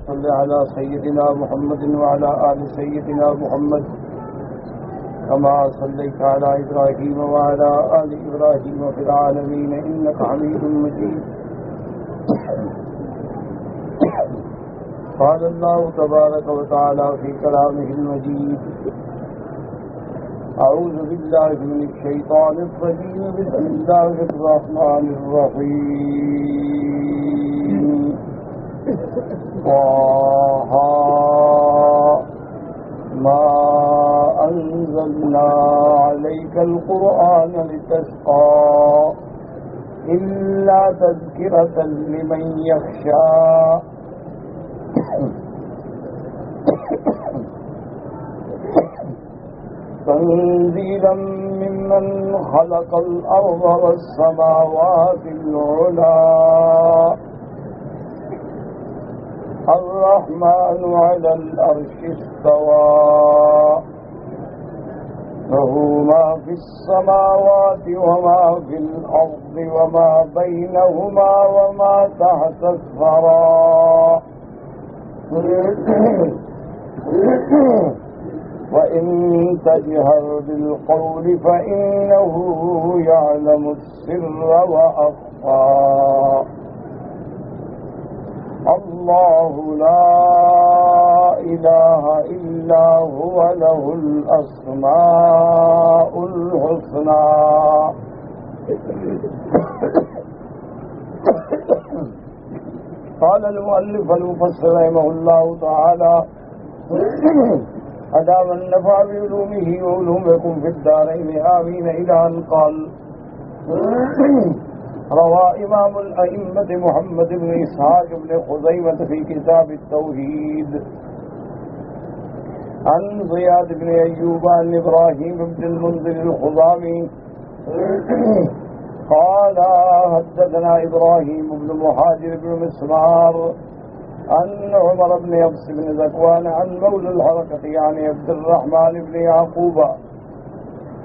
صل على سيدنا محمد وعلى آل سيدنا محمد كما صليت على إبراهيم وعلى آل إبراهيم في العالمين إنك حميد مجيد. قال الله تبارك وتعالى في كلامه المجيد: أعوذ بالله من الشيطان الرجيم. بسم الله الرحمن الرحيم. طه ما أنزلنا عليك القرآن لتشقى إلا تذكرة لمن يخشى تنزيلا ممن خلق الأرض والسماوات العلى الرحمن على العرش استوى له ما في السماوات وما في الأرض وما بينهما وما تحت الثرى وإن تجهر بالقول فإنه يعلم السر وأخفى. الله لا إله إلا هو له الأسماء الحسنى. قال المؤلف المفسر رحمه الله تعالى: أدام النفع بعلومه وعلومكم في الدارين آمين. إلى أن قال: روى إمام الأئمة محمد بن إسحاق بن خزيمة في كتاب التوحيد عن زياد بن أيوب عن إبراهيم بن المنذر الخزامي قال: حدثنا إبراهيم بن مهاجر بن مسمار عن عمر بن يبس بن ذكوان عن مولى الحركة يعني عبد الرحمن بن يعقوب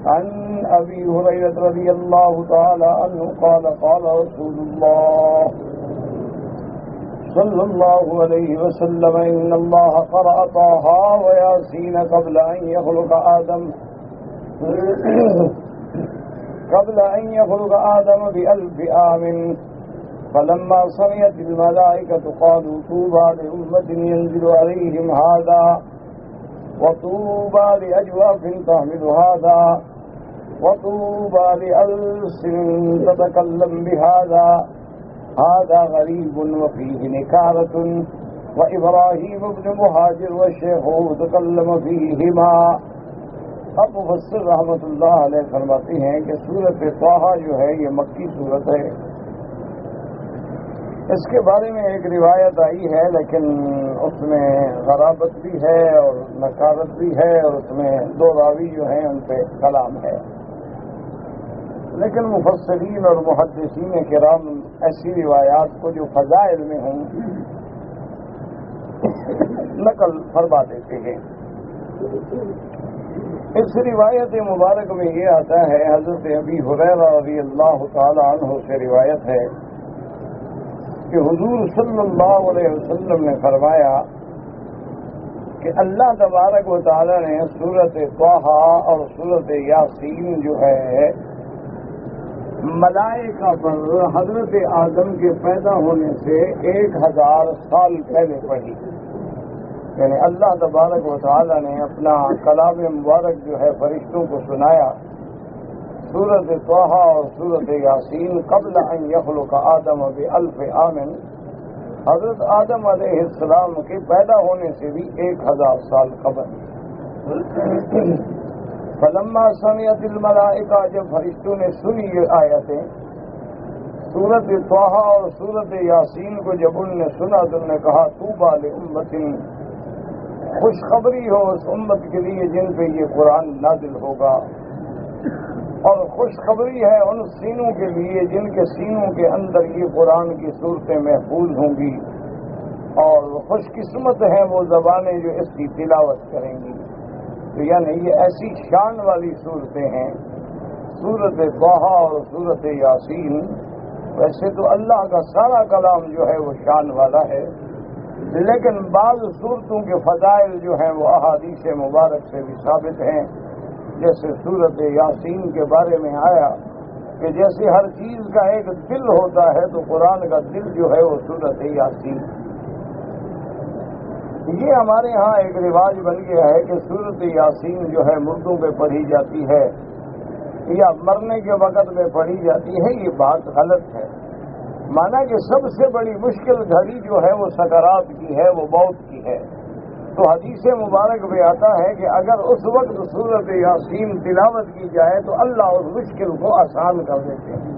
عن أبي هريرة رضي الله تعالى عنه قال: قال رسول الله صلى الله عليه وسلم: إن الله قرأ طه وياسين قبل أن يخلق آدم ب1000 عام، فلما سمعت الملائكة قالوا: طوبى لأمة ينزل عليهم هذا، وطوبى لأجواف تحمل هذا، وطوبى لألسن تتكلم بهذا، هذا غريب وفيه نكارة. وإبراهيم بن مهاجر والشيخ تكلم فيهما. اب مفسر رحمۃ اللہ علیہ فرماتے ہیں کہ سورۃ طٰہٰ جو ہے یہ مکی سورت ہے. اس کے بارے میں ایک روایت آئی ہے لیکن اس میں غرابت بھی ہے اور نکارت بھی ہے اور اس میں 2 راوی جو ہیں ان پہ کلام ہے. لیکن مفسرین اور محدثین کرام ایسی روایات کو جو فضائل میں ہیں نقل فرما دیتے ہیں. اس روایت مبارک میں یہ آتا ہے، حضرت ابی ہریرہ رضی اللہ تعالی عنہ سے روایت ہے کہ حضور صلی اللہ علیہ وسلم نے فرمایا کہ اللہ تبارک و تعالی نے سورۃ طٰہٰ اور سورۃ یاسین جو ہے ملائکہ پر حضرت آدم کے پیدا ہونے سے 1000 سال پہلے پڑھی. یعنی اللہ تبارک و تعالی نے اپنا کلام مبارک جو ہے فرشتوں کو سنایا. سورۃ طٰہٰ اور سورۃ یاسین قبل ان یخلق آدم ب1000 عام، حضرت آدم علیہ السلام کے پیدا ہونے سے بھی 1000 سال قبل. فلما سمعت الملائکہ، جب فرشتوں نے سنی یہ آیتیں سورۃ طٰہٰ اور سورۃ یاسین کو، جب انہوں نے سنا تو انہوں نے کہا: طوبیٰ لأمۃ، خوشخبری ہو اس امت کے لیے جن پہ یہ قرآن نازل ہوگا، اور خوشخبری ہے ان سینوں کے لیے جن کے سینوں کے اندر یہ قرآن کی صورتیں محفوظ ہوں گی، اور خوش قسمت ہیں وہ زبانیں جو اس کی تلاوت کریں گی. تو یعنی یہ ایسی شان والی صورتیں ہیں سورۃ طٰہٰ اور سورۃ یاسین. ویسے تو اللہ کا سارا کلام جو ہے وہ شان والا ہے، لیکن بعض صورتوں کے فضائل جو ہیں وہ احادیث مبارک سے بھی ثابت ہیں، جیسے سورت یاسین کے بارے میں آیا کہ جیسے ہر چیز کا ایک دل ہوتا ہے تو قرآن کا دل جو ہے وہ سورت یاسین۔ یہ ہمارے ہاں ایک رواج بن گیا ہے کہ سورت یاسین جو ہے مردوں پہ پڑھی جاتی ہے یا مرنے کے وقت میں پڑھی جاتی ہے، یہ بات غلط ہے۔ مانا کہ سب سے بڑی مشکل گھڑی جو ہے وہ سکرات کی ہے، وہ موت کی ہے، تو حدیث مبارک میں آتا ہے کہ اگر اس وقت سورت یاسین تلاوت کی جائے تو اللہ اس مشکل کو آسان کر دیتے ہیں۔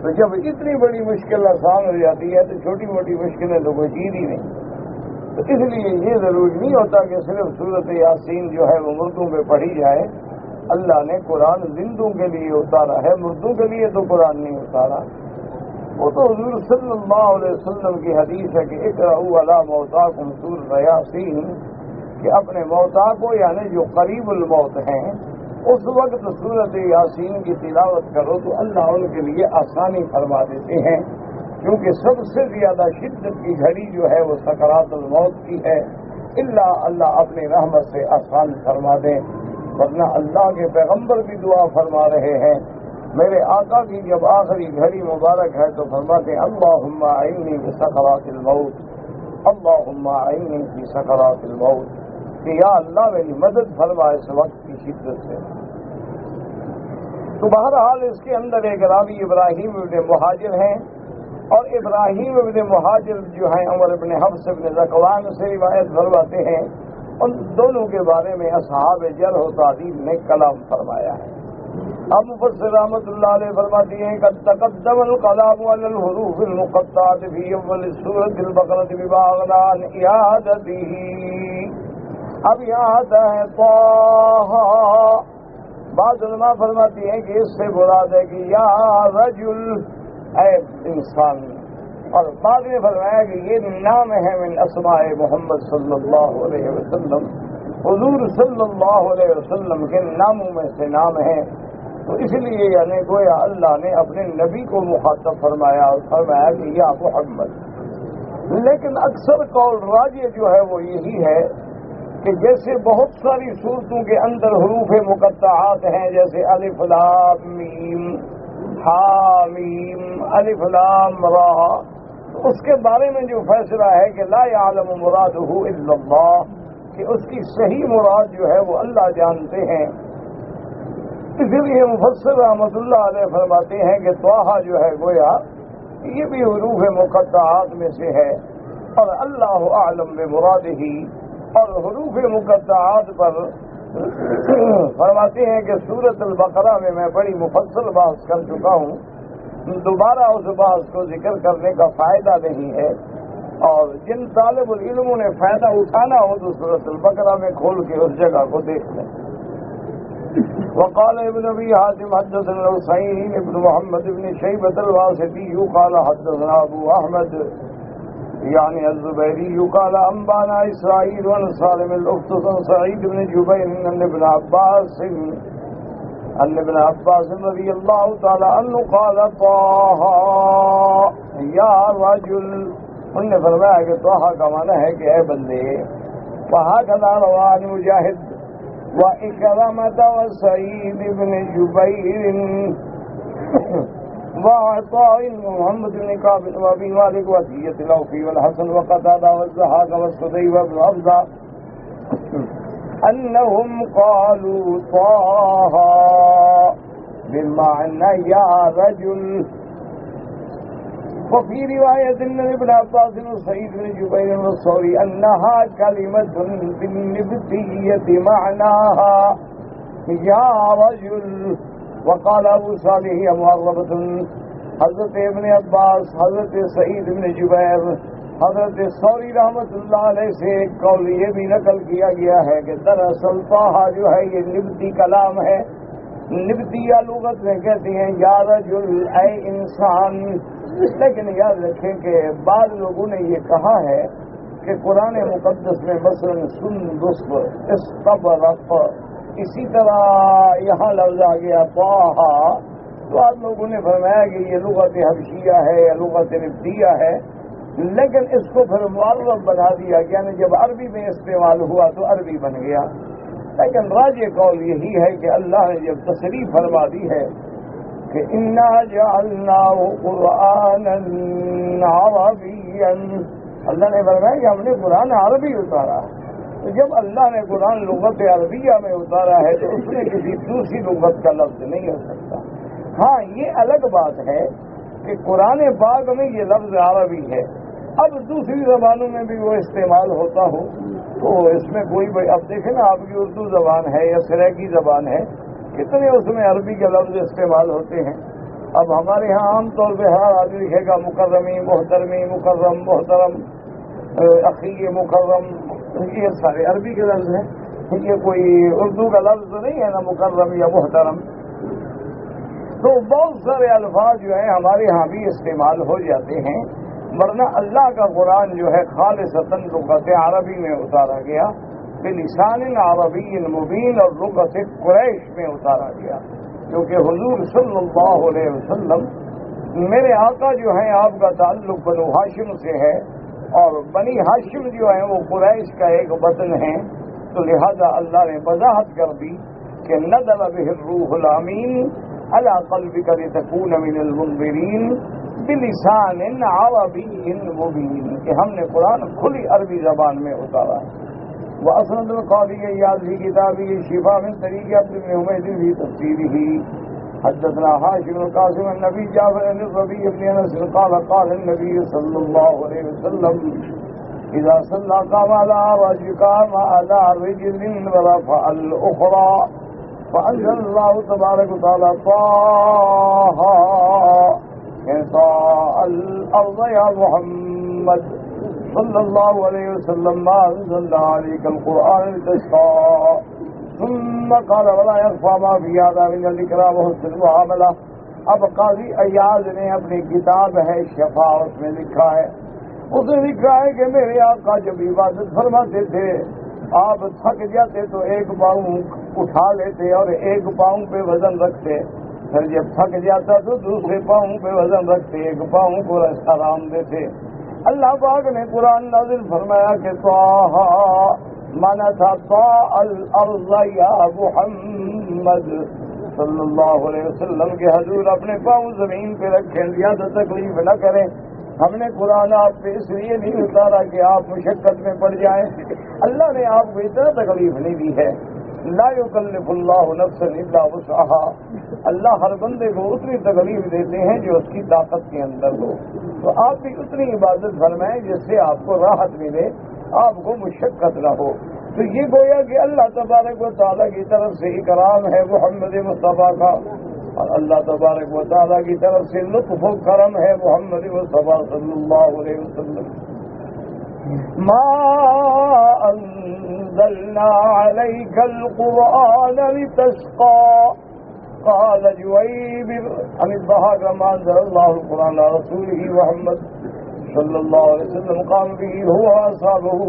تو جب اتنی بڑی مشکل آسان ہو جاتی ہے تو چھوٹی موٹی مشکلیں تو کوئی چیز ہی نہیں۔ تو اس لیے یہ ضروری نہیں ہوتا کہ صرف سورت یاسین جو ہے وہ مردوں پہ پڑھی جائے۔ اللہ نے قرآن زندوں کے لیے اتارا ہے، مردوں کے لیے تو قرآن نہیں اتارا۔ وہ تو حضور صلی اللہ علیہ وسلم کی حدیث ہے کہ اقرؤوا علی موتاکم سورۃ یاسین، کہ اپنے موتا کو یعنی جو قریب الموت ہیں اس وقت سورۃ یاسین کی تلاوت کرو تو اللہ ان کے لیے آسانی فرما دیتے ہیں، کیونکہ سب سے زیادہ شدت کی گھڑی جو ہے وہ سکرات الموت کی ہے، اللہ اپنی رحمت سے آسان فرما دیں۔ ورنہ اللہ کے پیغمبر بھی دعا فرما رہے ہیں، میرے آقا کی جب آخری گھڑی مبارک ہے تو فرماتے ہیں اللہم اعنی بسکرات الموت، اللہم اعنی فی سکرات الموت، کہ یا اللہ میری مدد فرما اس وقت کی شدت سے۔ تو بہرحال اس کے اندر ایک راوی ابراہیم ابن مہاجر ہیں، اور ابراہیم ابن مہاجر جو ہیں عمر ابن حفص ابن ذکوان سے روایت فرماتے ہیں، ان دونوں کے بارے میں اصحاب جرح و تعدیل نے کلام فرمایا ہے۔ اب مفسر رحمۃ اللہ علیہ فرماتی ہیں کہ تقدم الکلام علی الحروف المقطعۃ فی اول سورۃ البقرۃ ببعض عن اعادتہ۔ اب یہاں آتا ہے طٰہٰ، بعض علماء فرماتی ہیں کہ اس سے مراد ہے کہ یا رجل، اے انسان، اور بعد میں فرمایا کہ یہ نام ہے من اسماء محمد صلی اللہ علیہ وسلم، حضور صلی اللہ علیہ وسلم کے ناموں میں سے نام ہے۔ تو اس لیے یعنی گویا اللہ نے اپنے نبی کو مخاطب فرمایا اور فرمایا کہ یا محمد۔ لیکن اکثر قول راجح جو ہے وہ یہی ہے کہ جیسے بہت ساری صورتوں کے اندر حروف مقطعات ہیں، جیسے الف لام میم، ہا میم، الف لام را، اس کے بارے میں جو فیصلہ ہے کہ لا یعلم مرادہ الا اللہ، کہ اس کی صحیح مراد جو ہے وہ اللہ جانتے ہیں۔ اسی لیے مفسر رحمۃ اللہ علیہ فرماتے ہیں کہ طٰہٰ جو ہے گویا یہ بھی حروف مقطعات میں سے ہے، اور اللہ اعلم بمرادہ، اور حروف مقطعات پر فرماتے ہیں کہ سورۃ البقرہ میں بڑی مفصل بحث کر چکا ہوں، دوبارہ اس بحث کو ذکر کرنے کا فائدہ نہیں ہے، اور جن طالب العلموں نے فائدہ اٹھانا ہو تو سورۃ البقرہ میں کھول کے اس جگہ کو دیکھ لیں۔ وقال ابن ابي حاتم حدثنا الحسين ابن محمد بن شيبة الواسطي قال حدثنا ابو احمد يعني الزبيري قال انبانا اسرائيل عن سالم الاختص عن سعيد بن جبير ان ابن عباس رضي الله تعالى عنه قال طه يا رجل، انہوں نے فرمایا کہ طه کا معنی ہے کہ اے بندے، وهكذا روى عن مجاهد وإكرمة وسعيد بن جبير وعطاء ومحمد بن كعب وأبي مالك وعطية الأوفي والحسن وقتادة والضحاك والسدي وابن عبدة أنهم قالوا طه بمعنى يا رجل، وفي رواية أن ابن عباس وسعيد بن جبير والثوري أنها كلمة بالنبتية معناها يا رجل، وقال أبو صالح معربة۔ حضرت ابن عباس، حضرت سعید بن جبیر، حضرت ثوری رحمۃ اللہ علیہ سے ایک قول یہ بھی نقل کیا گیا ہے کہ دراصل طٰہٰ جو ہے یہ نبتی کلام ہے۔ نبتیہ لغت میں کہتے ہیں یا رجل، اے انسان۔ لیکن یاد رکھیں کہ بعض لوگوں نے یہ کہا ہے کہ قرآن مقدس میں مثلا سندس، استبرق، اسی طرح یہاں لفظ آ گیا طٰہٰ، تو آپ لوگوں نے فرمایا کہ یہ لغت حبشیہ ہے یا لغت نبتیہ ہے، لیکن اس کو پھر معرب بنا دیا، یعنی جب عربی میں استعمال ہوا تو عربی بن گیا۔ لیکن راجح قول یہی ہے کہ اللہ نے جب تصریح فرما دی ہے کہ انا جعلناہ قرآنا عربیا، اللہ نے فرمایا کہ ہم نے قرآن عربی اتارا۔ تو جب اللہ نے قرآن لغت عربیہ میں اتارا ہے تو اس میں کسی دوسری لغت کا لفظ نہیں ہو سکتا۔ ہاں یہ الگ بات ہے کہ قرآن پاک میں یہ لفظ عربی ہے، اب دوسری زبانوں میں بھی وہ استعمال ہوتا ہو تو اس میں کوئی اب دیکھیں نا، آپ کی اردو زبان ہے یا سریکی زبان ہے، کتنے اس میں عربی کے لفظ استعمال ہوتے ہیں۔ اب ہمارے یہاں عام طور پہ ہر آدمی لکھے گا مکرمی، محترمی، مکرم، محترم، اخی، مکرم، یہ سارے عربی کے لفظ ہیں، یہ کوئی اردو کا لفظ نہیں ہے نا مکرم یا محترم۔ تو بہت سارے الفاظ جو ہیں ہمارے ہاں بھی استعمال ہو جاتے ہیں، ورنہ اللہ کا قرآن جو ہے خالصتاً لغت عربی میں اتارا گیا، بلسان عربی مبین، اور لغت قریش میں اتارا گیا، کیونکہ حضور صلی اللہ علیہ وسلم میرے آقا جو ہیں آپ کا تعلق بنو ہاشم سے ہے، اور بنی ہاشم جو ہیں وہ قریش کا ایک وطن ہے، تو لہذا اللہ نے وضاحت کر دی کہ نزل بہ الروح الامین علی قلبک لتکون من المنذرین بلسان عربی مبین، کہ ہم نے قرآن کھلی عربی زبان میں اتارا ہے۔ واسند القاضی ایاز فی کتابہ شفاء من طریق عبد بن حمید فی تفسیرہ حدثنا هاشم القاسم النبی جعفر بن الربیع بن انس قال قال النبی صلی اللہ علیہ وسلم اذا صلى قام على رجل ورفع الاخرى فانزل الله تبارك وتعالى طه طاء الارض يا محمد صلی اللہ علیہ وسلم ما انزلنا عليك القرآن لتشقى ثم قال ولا يخفى ما في هذا من الاکرام وحسن المعاملہ۔ اب قاضی ایاز نے اپنی کتاب ہے شفا، اس میں لکھا ہے، اس نے لکھا ہے کہ میرے آقا جب عبادت فرماتے تھے آپ تھک جاتے تو ایک پاؤں اٹھا لیتے اور ایک پاؤں پہ وزن رکھتے، پھر جب تھک جاتا تو دوسرے پاؤں پہ وزن رکھتے، ایک پاؤں کو آرام دیتے۔ اللہ پاک نے قرآن نازل فرمایا کہ طه مانا تھا طاء الارض یا محمد صلی اللہ علیہ وسلم کے حضور اپنے پاؤں زمین پہ رکھیں، زیادہ تکلیف نہ کریں۔ ہم نے قرآن آپ پہ اس لیے نہیں اتارا کہ آپ مشقت میں پڑ جائیں، اللہ نے آپ کو اتنا تکلیف نہیں دی ہے۔ لا یکلف اللہ نفسا الا وسعها، اللہ ہر بندے کو اتنی تکلیف دیتے ہیں جو اس کی طاقت کے اندر ہو، تو آپ بھی اتنی عبادت فرمائیں جس سے آپ کو راحت ملے، آپ کو مشقت نہ ہو۔ تو یہ گویا کہ اللہ تبارک و تعالیٰ کی طرف سے اکرام ہے محمد مصطفیٰ کا، اور اللہ تبارک و تعالیٰ کی طرف سے لطف و کرم ہے محمد مصطفیٰ صلی اللہ علیہ وسلم۔ ما انزلنا عليك القرآن لتشقى قال جويبر عن الضحاك ما انزل الله القرآن على رسوله محمد صلى الله عليه وسلم قام به هو واصحابه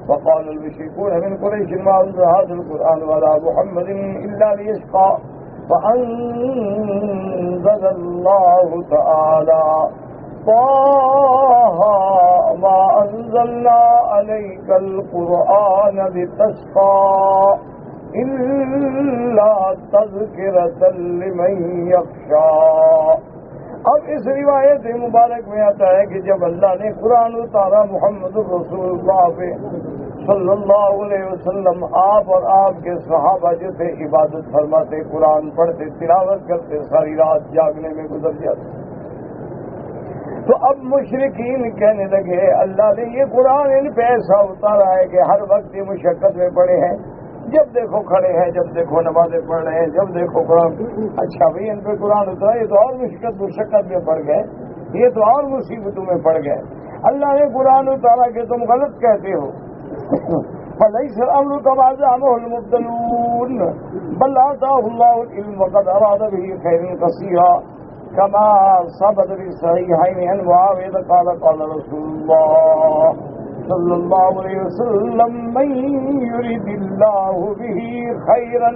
وقال المشركون من قريش ما انزل هذا القرآن على محمد الا ليشقى فانزل الله تعالى طه ما انزلنا عليك القرآن لتشقى الا تذکرۃ لمن یخشی۔ اب اس روایت مبارک میں آتا ہے کہ جب اللہ نے قرآن اتارا محمد رسول اللہ پہ صلی اللہ علیہ وسلم، آپ اور آپ کے صحابہ جو تھے عبادت فرماتے، قرآن پڑھتے، تلاوت کرتے، ساری رات جاگنے میں گزر جاتے، تو اب مشرکین کہنے لگے اللہ نے یہ قرآن ان پہ ایسا اتارا ہے کہ ہر وقت یہ مشقت میں پڑے ہیں، جب دیکھو کھڑے ہیں، جب دیکھو نمازیں پڑھ رہے ہیں، جب دیکھو قرآن۔ اچھا بھائی ان پہ قرآن اترا، یہ تو اور مشقت میں پڑ گئے، یہ تو اور مصیبتوں میں پڑ گئے۔ اللہ نے قرآن اتارا کہ تم غلط کہتے ہو، فَلَيْسَ الْأَمْرُ كَمَا زَعَمَهُ الْمُبْطِلُونَ بَلْ آتَاهُ اللَّهُ الْعِلْمَ وَقَدْ أَرَادَ بِهِ خَيْرًا كَثِيرًا كَمَا ثَبَتَ فِي الصَّحِيحَيْنِ عَنْ مُعَاوِيَةَ قَالَ رَسُولُ اللَّهِ صلی اللہ علیہ وسلم من یرید اللہ بہ خیرا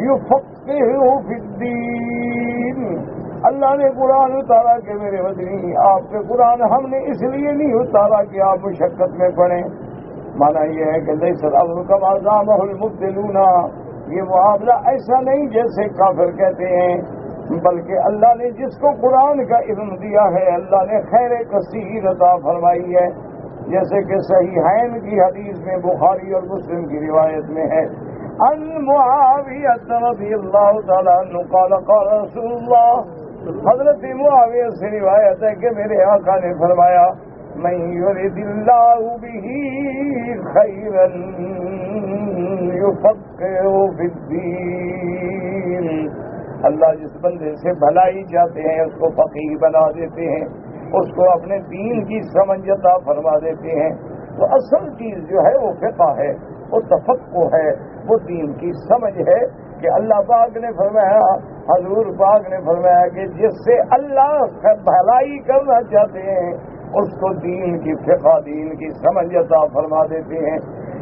یفقہہ فی الدین۔ اللہ نے قرآن اتارا کہ میرے مدنی آپ کے قرآن ہم نے اس لیے نہیں اتارا کہ آپ مشقت میں پڑیں. مانا یہ ہے کہ لیس الامر کما زعمہ المبطلون، یہ معاملہ ایسا نہیں جیسے کافر کہتے ہیں، بلکہ اللہ نے جس کو قرآن کا علم دیا ہے اللہ نے خیر کثیر عطا فرمائی ہے. جیسے کہ صحیحین کی حدیث میں بخاری اور مسلم کی روایت میں ہے ان معاویہ رضی اللہ تعالیٰ عنہ قال قال رسول اللہ، حضرت معاویہ سے روایت ہے کہ میرے آقا نے فرمایا من یرد اللہ بہ خیرا یفقہہ فی الدین، اللہ جس بندے سے بھلائی چاہتے ہیں اس کو فقیہ بنا دیتے ہیں، اس کو اپنے دین کی سمجھ عطا فرما دیتے ہیں. تو اصل چیز جو ہے وہ فقہ ہے، وہ تفقہ ہے، وہ دین کی سمجھ ہے کہ اللہ پاک نے فرمایا، حضور پاک نے فرمایا کہ جس سے اللہ بھلائی کرنا چاہتے ہیں اس کو دین کی فقہ، دین کی سمجھ عطا فرما دیتے ہیں.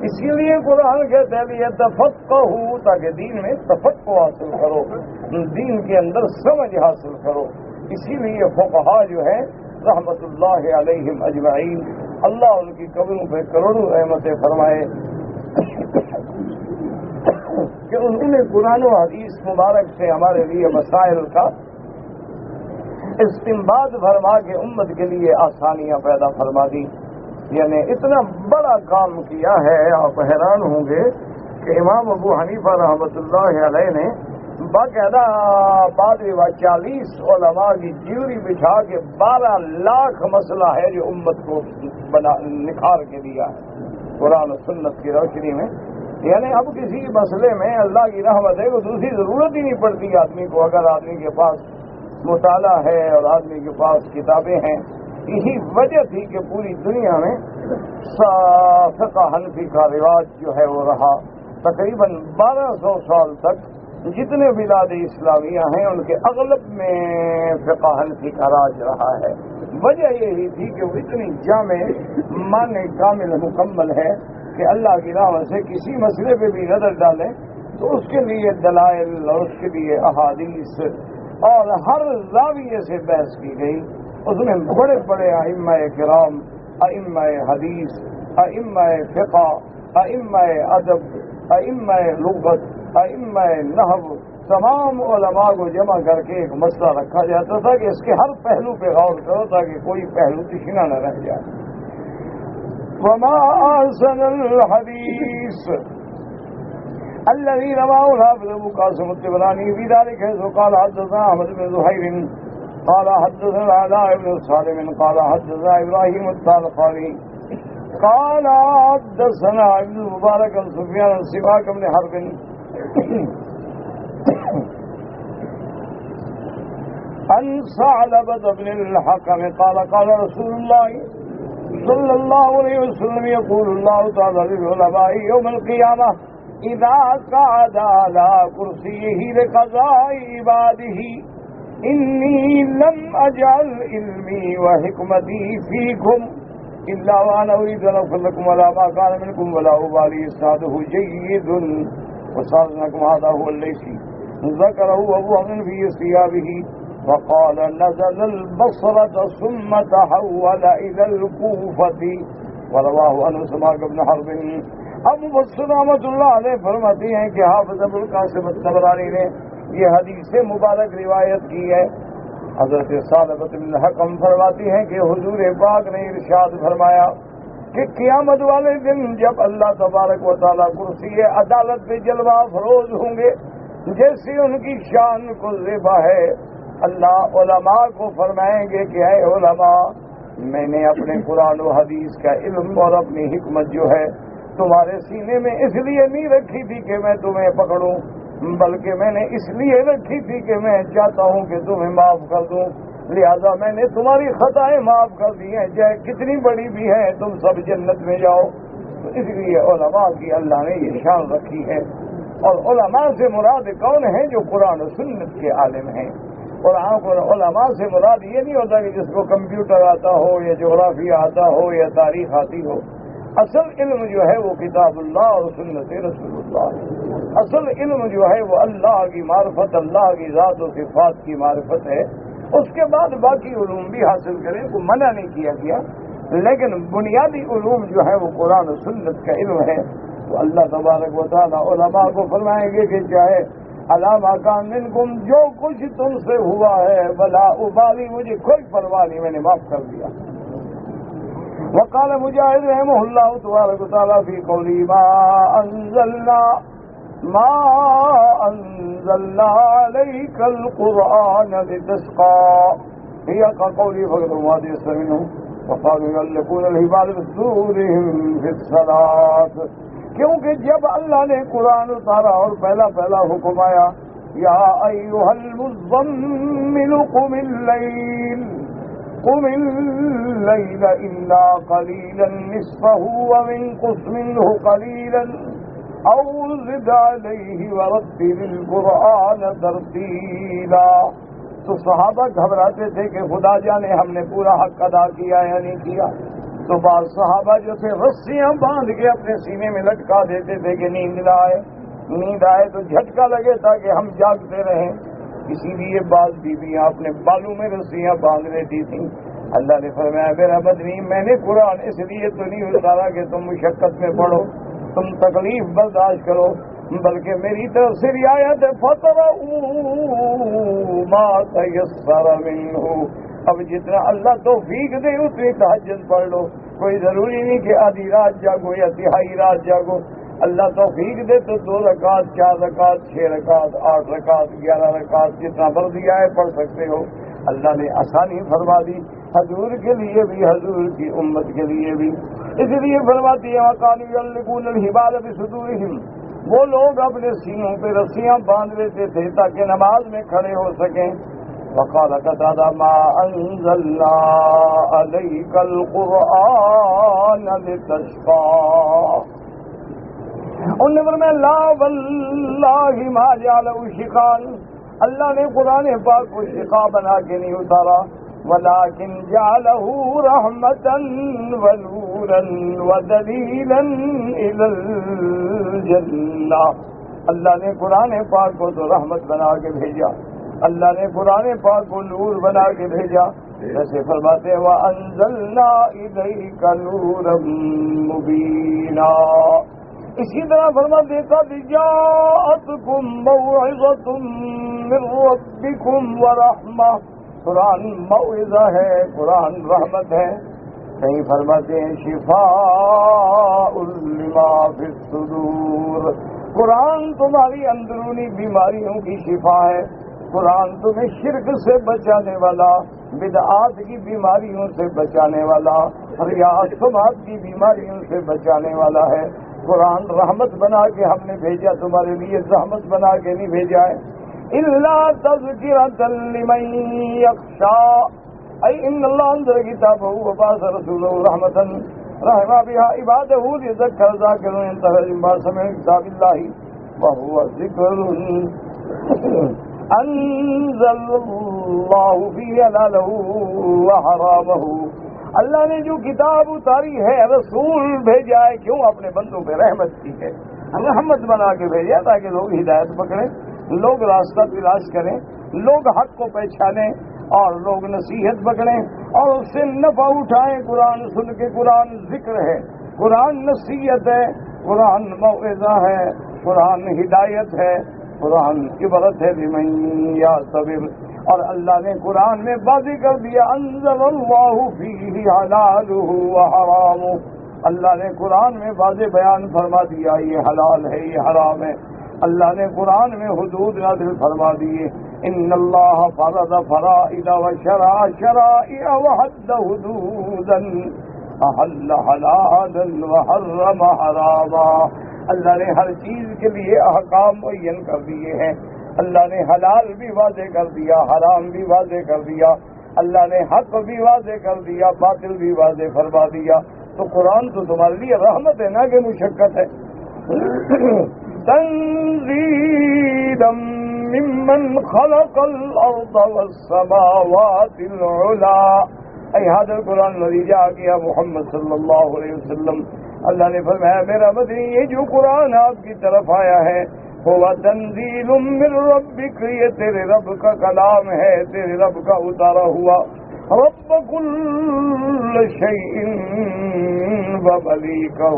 اسی لیے قرآن کہتے ہیں یہ تفقہ ہو، تاکہ دین میں تفقہ حاصل کرو، دین کے اندر سمجھ حاصل کرو. اسی لیے فقہا جو ہے رحمت اللہ علیہم اجمعین، اللہ ان کی قبروں پہ کروڑوں رحمتیں فرمائے کہ انہوں نے قرآن و حدیث مبارک سے ہمارے لیے مسائل کا استنباط فرما کے امت کے لیے آسانیاں پیدا فرما دی. یعنی اتنا بڑا کام کیا ہے، آپ حیران ہوں گے کہ امام ابو حنیفہ رحمۃ اللہ علیہ نے باقاعدہ بعد 40 علماء کی جیوری بچھا کے 12 لاکھ مسئلہ ہے جو امت کو نکھار کے دیا ہے قرآن و سنت کی روشنی میں. یعنی اب کسی مسئلے میں اللہ کی رحمت ہے وہ دوسری ضرورت ہی نہیں پڑتی آدمی کو، اگر آدمی کے پاس مطالعہ ہے اور آدمی کے پاس کتابیں ہیں. یہی وجہ تھی کہ پوری دنیا میں فقہ حنفی کا رواج جو ہے وہ رہا. تقریباً 1200 سال تک جتنے بلاد اسلامیہ ہیں ان کے اغلب میں فقہ حنفی کا راج رہا ہے. وجہ یہی تھی کہ وہ اتنی جامع معنی کامل مکمل ہے کہ اللہ کی رحمت سے کسی مسئلے پہ بھی نظر ڈالیں تو اس کے لیے دلائل اور اس کے لیے احادیث اور ہر زاویے سے بحث کی گئی. اس میں بڑے بڑے ائمہ کرام، ائمہ حدیث، ائمہ فقہ، ائمہ ادب، ائمہ لغت، ائمہ نحو، تمام علماء کو جمع کر کے ایک مسئلہ رکھا جاتا تھا کہ اس کے ہر پہلو پہ غور کرو تاکہ کوئی پہلو تشنا نہ رہ جائے. وما احسن الحديث الذي رواه الحافظ ابو قاسم الطبراني في ذلك قال حدثنا احمد بن زهير قال حدثنا علاء بن سالم قال حدثنا ابراهيم الطالقاني قال حدثنا ابن المبارك عن سفيان بن سماك بن حرب عن ثعلبة بن الحكم قال قال رسول الله صلى الله عليه وسلم يقول الله تعالى للعلماء يوم القيامة إذا قعد على كرسيه لقضاء عباده إني لم أجعل علمي وحكمتي فيكم إلا وأنا أريد أن أغفر لكم ولا ما كان منكم ولا أبالي. إسناده جيد وصارنكم هذا هو الليثي ذكره أبو عمرو في ثيابه وقال نزل البصرة ثم تحول إلى الكوفة ورواه عنه سماك بن حرب. ابو بصر رحمۃ اللہ علیہ فرماتے ہیں کہ حافظ ابو القاسم الطبرانی نے یہ حدیث مبارک روایت کی ہے. حضرت ثعلبۃ بن الحکم فرماتے ہیں کہ حضور پاک نے ارشاد فرمایا کہ قیامت والے دن جب اللہ تبارک و تعالیٰ کرسی عدالت پہ جلوہ افروز ہوں گے، جیسی ان کی شان کو زیبا ہے، اللہ علماء کو فرمائیں گے کہ اے علماء، میں نے اپنے قرآن و حدیث کا علم اور اپنی حکمت جو ہے تمہارے سینے میں اس لیے نہیں رکھی تھی کہ میں تمہیں پکڑوں، بلکہ میں نے اس لیے رکھی تھی کہ میں چاہتا ہوں کہ تمہیں معاف کر دوں. لہذا میں نے تمہاری خطائیں معاف کر دی ہیں، چاہے کتنی بڑی بھی ہیں، تم سب جنت میں جاؤ. تو اس لیے علماء کی اللہ نے یہ شان رکھی ہے. اور علماء سے مراد کون ہیں؟ جو قرآن و سنت کے عالم ہیں. اور علماء سے مراد یہ نہیں ہوتا کہ جس کو کمپیوٹر آتا ہو یا جغرافیہ آتا ہو یا تاریخ آتی ہو. اصل علم جو ہے وہ کتاب اللہ اور سنت رسول اللہ. اصل علم جو ہے وہ اللہ کی معرفت، اللہ کی ذات و صفات کی معرفت ہے. اس کے بعد باقی علوم بھی حاصل کریں، کو منع نہیں کیا گیا، لیکن بنیادی علوم جو ہے وہ قرآن و سنت کا علم ہے۔ تو اللہ تبارک و تعالیٰ علماء کو فرمائیں گے کہ چاہے علامہ کا منکم جو کچھ تم سے ہوا ہے بلا ابالی، مجھے کوئی پرواہ نہیں، میں نے معاف کر دیا۔ وقال مجاہد رحمہ اللہ تبارک و تعالیٰ فی قولی ما انزلنا علیک القرآن لتشقى هي كقولی فقط وادی منه وقالوا يعلقون الهبال بصدورهم في الصلاة، کیونکہ جب اللہ نے قرآن اتارا اور پہلا حکم آیا یا ایھا المزمل قم اللیل الا قلیلا نصفه وانقص منه قلیلا او زد علیہ ورتل القرآن ترتیلا۔ تو صحابہ گھبراتے تھے کہ خدا جانے ہم نے پورا حق ادا کیا یا نہیں کیا، تو بعض صحابہ جو تھے رسیاں باندھ کے اپنے سینے میں لٹکا دیتے تھے کہ نیند آئے تو جھٹکا لگے تاکہ ہم جاگتے رہیں، اسی لیے بعض بیویاں اپنے بالوں میں رسیاں باندھ لیتی تھیں۔ اللہ نے فرمایا میرا بدنی میں نے قرآن اس لیے تو نہیں اتارا کہ تم مشقت میں پڑھو، تم تکلیف برداشت کرو، بلکہ میری طرف سے رعایت فَقْرَؤُوا مَا تَيَسَّرَ مِنْهُ، اب جتنا اللہ توفیق دے اتنی تہجد پڑھ لو، کوئی ضروری نہیں کہ آدھی رات جاگو یا تہائی رات جاگو، اللہ توفیق دے تو 2 رکعت 4 رکعت 6 رکعت 8 رکعت 11 رکعت جتنا فرض ہے پڑھ سکتے ہو۔ اللہ نے آسانی فرما دی حضور کے لیے بھی، حضور کی امت کے لیے بھی، اس لیے فرماتی ہے وَقَالُوا يَعْلِقُونَ الْحِبَالَ بِصُدُورِهِمْ، وہ لوگ اپنے سینوں پہ رسیاں باندھ لیتے تھے تاکہ نماز میں کھڑے ہو سکیں۔ وقال قتادہ ما انزلنا علیک القرآن لتشقى، انہوں نے فرمایا لا واللہ ما جعلہ شقاء، اللہ نے قرآن پاک کو شقاء بنا کے نہیں اتارا، ولكن جعله رحمة ونورا ودليلا إلى الجنة، اللہ نے قرآن پاک کو تو رحمت بنا کے بھیجا، اللہ نے قرآن پاک کو نور بنا کے بھیجا، جیسے فرماتے ہیں وَأَنزَلْنَا إِلَيْكَ نُورًا مُبِينًا، اسی طرح فرماتے ہیں قَدْ جَاءَتْكُم مَّوْعِظَةٌ مِّن رَّبِّكُمْ وَرَحْمَةٌ، قرآن موعظہ ہے، قرآن رحمت ہے، کہیں فرماتے ہیں شفاء لما فی الصدور، قرآن تمہاری اندرونی بیماریوں کی شفا ہے، قرآن تمہیں شرک سے بچانے والا، بدعات کی بیماریوں سے بچانے والا، ریاء سماعت کی بیماریوں سے بچانے والا ہے، قرآن رحمت بنا کے ہم نے بھیجا، تمہارے لیے رحمت بنا کے نہیں بھیجا ہے، إلا تذكرة لمن يخشى، أي إن الله أنزل كتابه وبعث رسوله رحمة رحم بها عباده ليذكر ذاكرون ينتهي مما سمع من كتاب الله وهو ذكر أنزل الله فيه حلاله وحرامه، اللہ نے جو کتاب اتاری ہے رسول بھیجا ہے، کیوں اپنے بندوں پہ رحمت کی ہے، رحمت بنا کے بھیجا تاکہ لوگ ہدایت پکڑیں، لوگ راستہ تلاش کریں، لوگ حق کو پہچانیں اور لوگ نصیحت پکڑیں اور اس سے نفع اٹھائیں۔ قرآن سن کے، قرآن ذکر ہے، قرآن نصیحت ہے، قرآن موعظہ ہے، قرآن ہدایت ہے، قرآن عبرت ہے لمن یعتبر، اور اللہ نے قرآن میں واضح کر دیا انزل اللہ فیہ حلالہ وحرامہ، اللہ نے قرآن میں واضح بیان فرما دیا یہ حلال ہے یہ حرام ہے، اللہ نے قرآن میں حدود نازل فرما دیے، ان اللہ فرض فرائض وشرع شرائع وحد حدودا احل حلالا وحرم حراما، اللہ نے ہر چیز کے لیے احکام معین کر دیے ہیں، اللہ نے حلال بھی واضح کر دیا، حرام بھی واضح کر دیا، اللہ نے حق بھی واضح کر دیا، باطل بھی واضح فرما دیا، تو قرآن تو تمہارے لیے رحمت ہے نہ کہ مشقت ہے۔ تنزیلا ممن خلق الارض والسماوات العلا، اے حاضر قرآن نتیجہ آ گیا محمد صلی اللہ علیہ وسلم، اللہ نے فرمایا میرا مدنی یہ جو قرآن آپ کی طرف آیا ہے هو تنزیل من ربک، یہ تیرے رب کا کلام ہے، تیرے رب کا اتارا ہوا، رب کل شیء وملیکہ،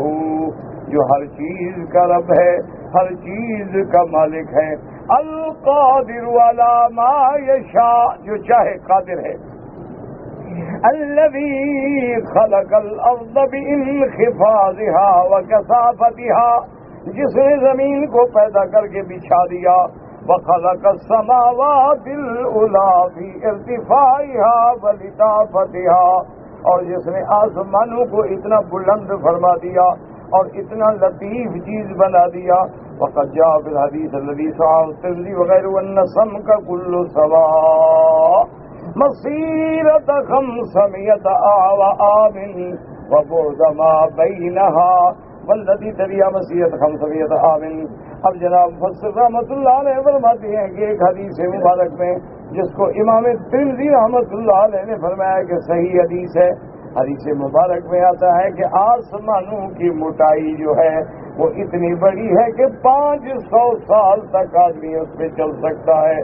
جو ہر چیز کا رب ہے، ہر چیز کا مالک ہے، القادر علی ما یشاء، جو چاہے قادر ہے، الذی خلق الارض بانخفاضها وکثافتها، جس نے زمین کو پیدا کر کے بچھا دیا، وخلق السماوات العلی فی ارتفاعها ولطافتها، اور جس نے آسمانوں کو اتنا بلند فرما دیا اور اتنا لطیف چیز بنا دیا، وقد جاء فی الحدیث الذی صححہ الترمذی وغیرہ ان السمک کل سواء مسیرۃ 500 اعوام وبعد ما بینها والذی دریا مسیرۃ 500 عام۔ اب جناب مفسر رحمۃ اللہ علیہ فرماتے ہیں کہ ایک حدیث مبارک میں جس کو امام ترمذی رحمۃ اللہ علیہ نے فرمایا کہ صحیح حدیث ہے، حدیث مبارک میں آتا ہے کہ آسمانوں کی موٹائی جو ہے وہ اتنی بڑی ہے کہ 500 سال تک آدمی اس پہ چل سکتا ہے،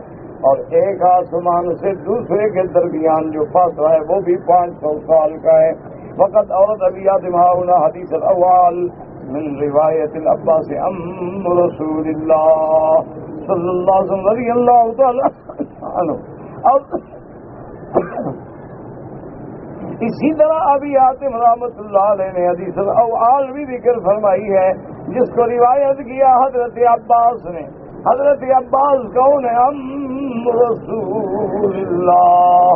اور ایک آسمان سے دوسرے کے درمیان جو فاصلہ ہے وہ بھی 500 سال کا ہے۔ وقت عورت ابیات ماؤنا حدیث الاول من روایت العباس ام رسول اللہ صلی اللہ علیہ وسلم رضی اللہ تعالی عنہ۔ اور اسی طرح ابی حاتم رحمۃ اللہ علیہ نے حدیث الاول بھی ذکر فرمائی ہے، جس کو روایت کیا حضرت عباس نے۔ حضرت عباس کون ہے؟ ام رسول اللہ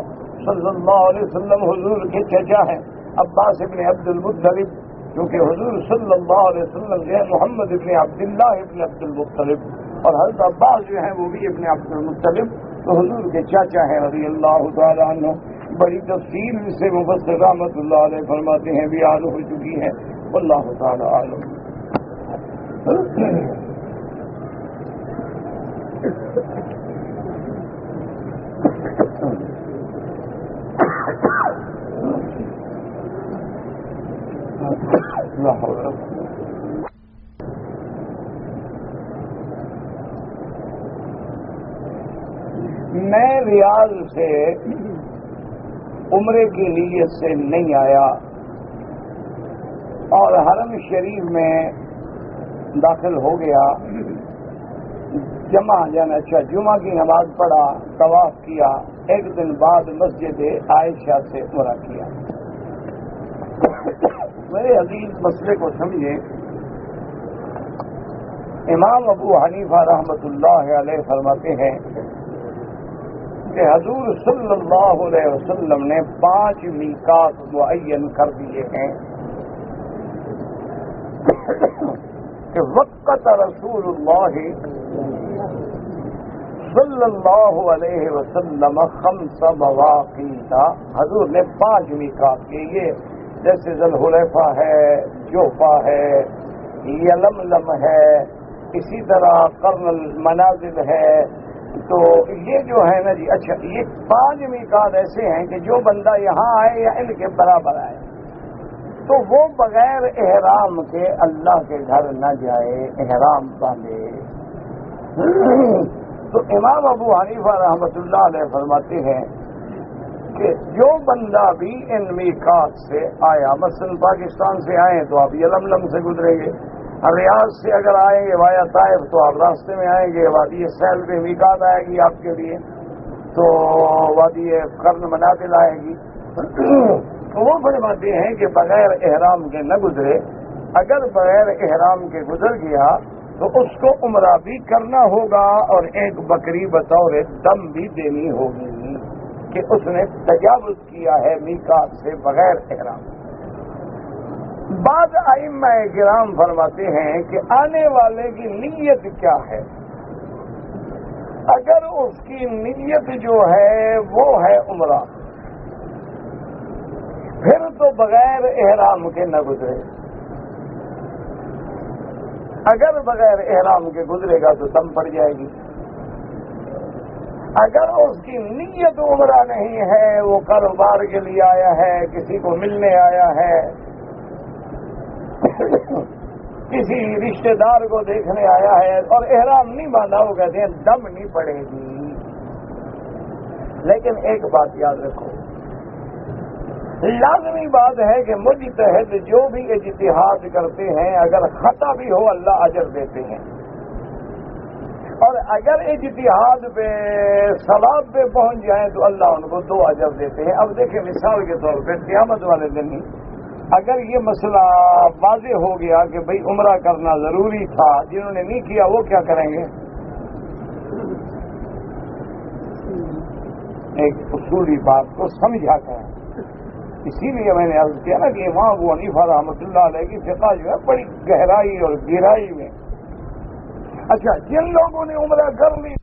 صلی اللہ علیہ وسلم، حضور کے چچا ہیں عباس ابن عبد المطلب، کیونکہ حضور صلی اللہ علیہ وسلم جو ہے محمد ابن عبداللہ ابن عبد المطلب، اور حضرت عباس جو ہیں وہ بھی ابن عبد المطلب، تو حضور کے چاچا ہیں رضی اللہ تعالی عنہ۔ بڑی تفصیل سے مفسر رحمۃ اللہ علیہ فرماتے ہیں بیان ہو چکی ہے، واللہ تعالی عالم۔ میں ریاض سے عمرے کی نیت سے نہیں آیا اور حرم شریف میں داخل ہو گیا، جمعہ کی نماز پڑھا، طواف کیا، ایک دن بعد مسجد عائشہ سے عمرہ کیا۔ میرے عزیز مسئلے کو سمجھے، امام ابو حنیفہ رحمۃ اللہ علیہ فرماتے ہیں کہ حضور صلی اللہ علیہ وسلم نے 5 میقات معین کر دیے ہیں کہ وقت رسول اللہ صلی اللہ علیہ وسلم 5 مواقیت، حضور نے 5 میقات کے، یہ جیسے ذوالحلیفہ ہے، جوفہ ہے، یلملم ہے، اسی طرح قرن المنازل ہے، تو یہ جو ہے نا جی، اچھا یہ 5 میقات ایسے ہیں کہ جو بندہ یہاں آئے یا ان کے برابر آئے تو وہ بغیر احرام کے اللہ کے گھر نہ جائے، احرام باندھے۔ تو امام ابو حنیفہ رحمۃ اللہ علیہ فرماتے ہیں کہ جو بندہ بھی ان میقات سے آیا، مثلا پاکستان سے آئے تو آپ یلملم سے گزریں گے، ریاض سے اگر آئیں گے وایا طائف تو آپ راستے میں آئیں گے، وادی سیل پہ میقات آئے گی آپ کے لیے، تو وادی قرن منازل آئے گی۔ وہ فرماتے ہیں کہ بغیر احرام کے نہ گزرے، اگر بغیر احرام کے گزر گیا تو اس کو عمرہ بھی کرنا ہوگا اور ایک بکری بطور دم بھی دینی ہوگی کہ اس نے تجاوز کیا ہے میقات سے بغیر احرام۔ بعض ائمہ کرام فرماتے ہیں کہ آنے والے کی نیت کیا ہے، اگر اس کی نیت جو ہے وہ ہے عمرہ، پھر تو بغیر احرام کے نہ گزرے، اگر بغیر احرام کے گزرے گا تو دم پڑ جائے گی۔ اگر اس کی نیت عمرہ نہیں ہے، وہ کاروبار کے لیے آیا ہے، کسی کو ملنے آیا ہے، کسی رشتہ دار کو دیکھنے آیا ہے اور احرام نہیں باندھا، وہ کہتے ہیں دم نہیں پڑے گی۔ لیکن ایک بات یاد رکھو، لازمی بات ہے کہ مجتہد جو بھی اجتہاد کرتے ہیں اگر خطا بھی ہو اللہ اجر دیتے ہیں، اور اگر اجتہاد پہ ثواب پہ پہنچ جائیں تو اللہ ان کو 2 اجر دیتے ہیں۔ اب دیکھیں مثال کے طور پہ قیامت والے دن اگر یہ مسئلہ واضح ہو گیا کہ بھئی عمرہ کرنا ضروری تھا، جنہوں نے نہیں کیا وہ کیا کریں گے؟ ایک اصولی بات کو سمجھا کریں۔ اسی لیے میں نے عرض کیا نا کہ امام ابو حنیفہ رحمۃ اللہ علیہ کی فقہ جو ہے بڑی گہرائی اور گہرائی میں۔ اچھا، جن لوگوں نے عمرہ کر لی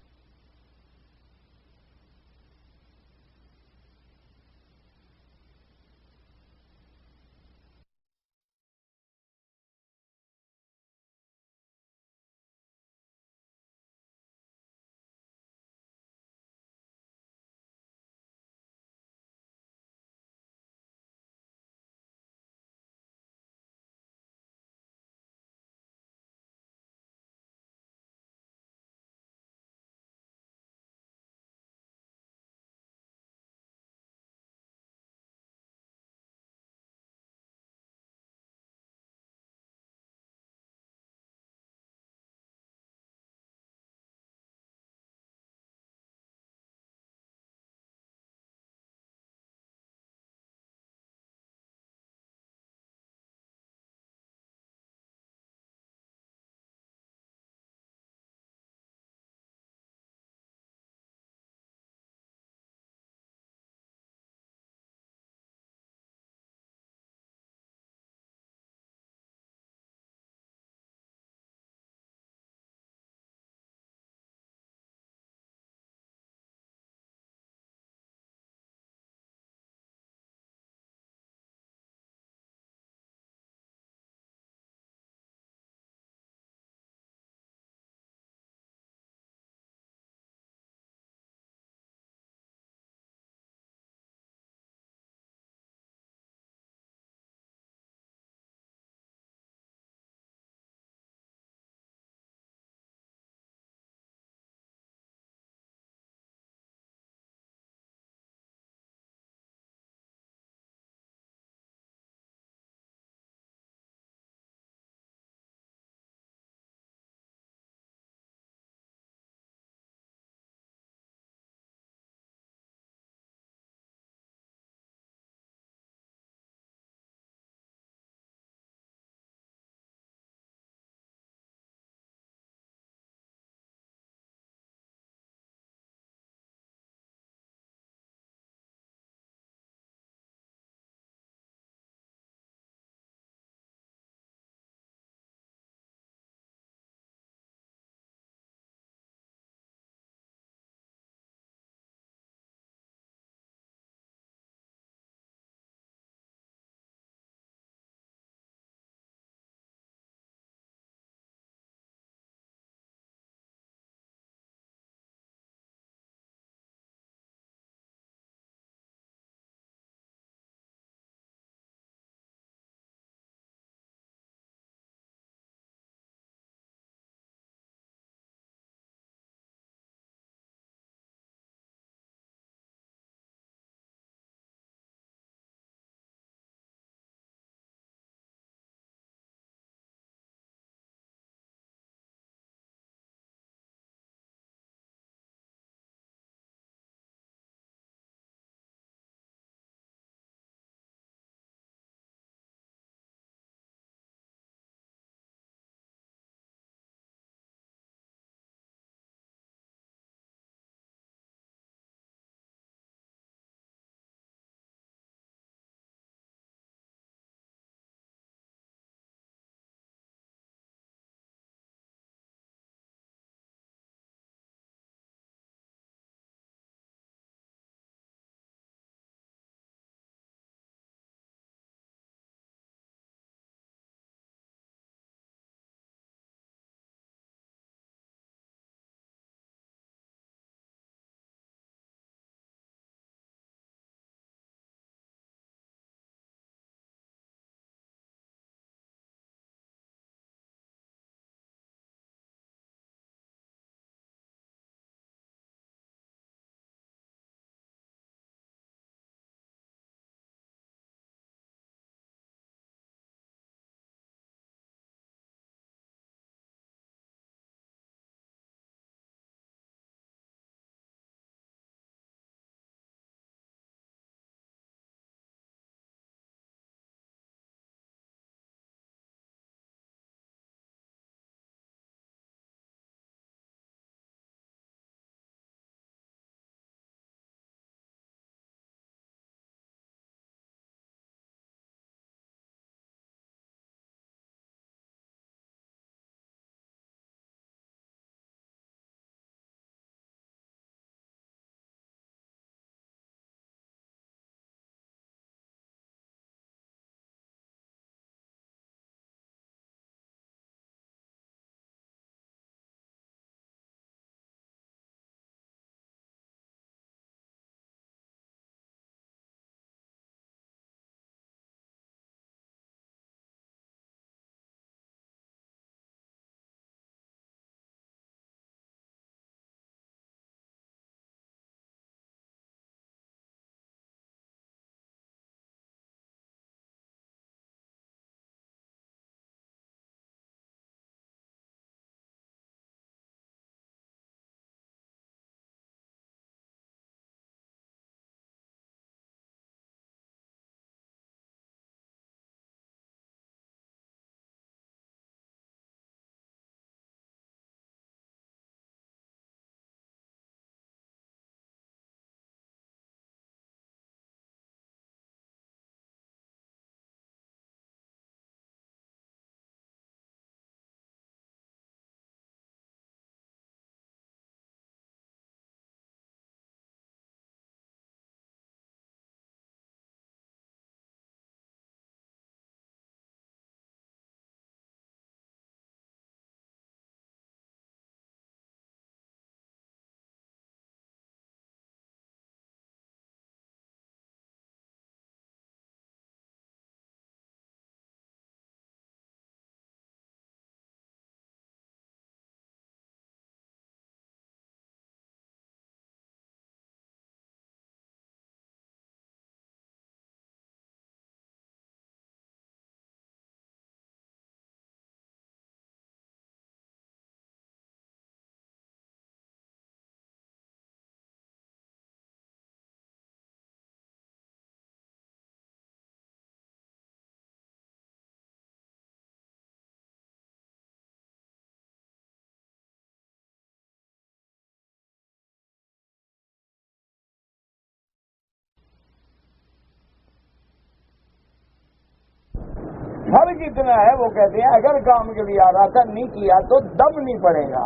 اتنا ہے وہ کہتے ہیں اگر کام کے لیے آ رہا تھا نہیں کیا تو دم نہیں پڑے گا.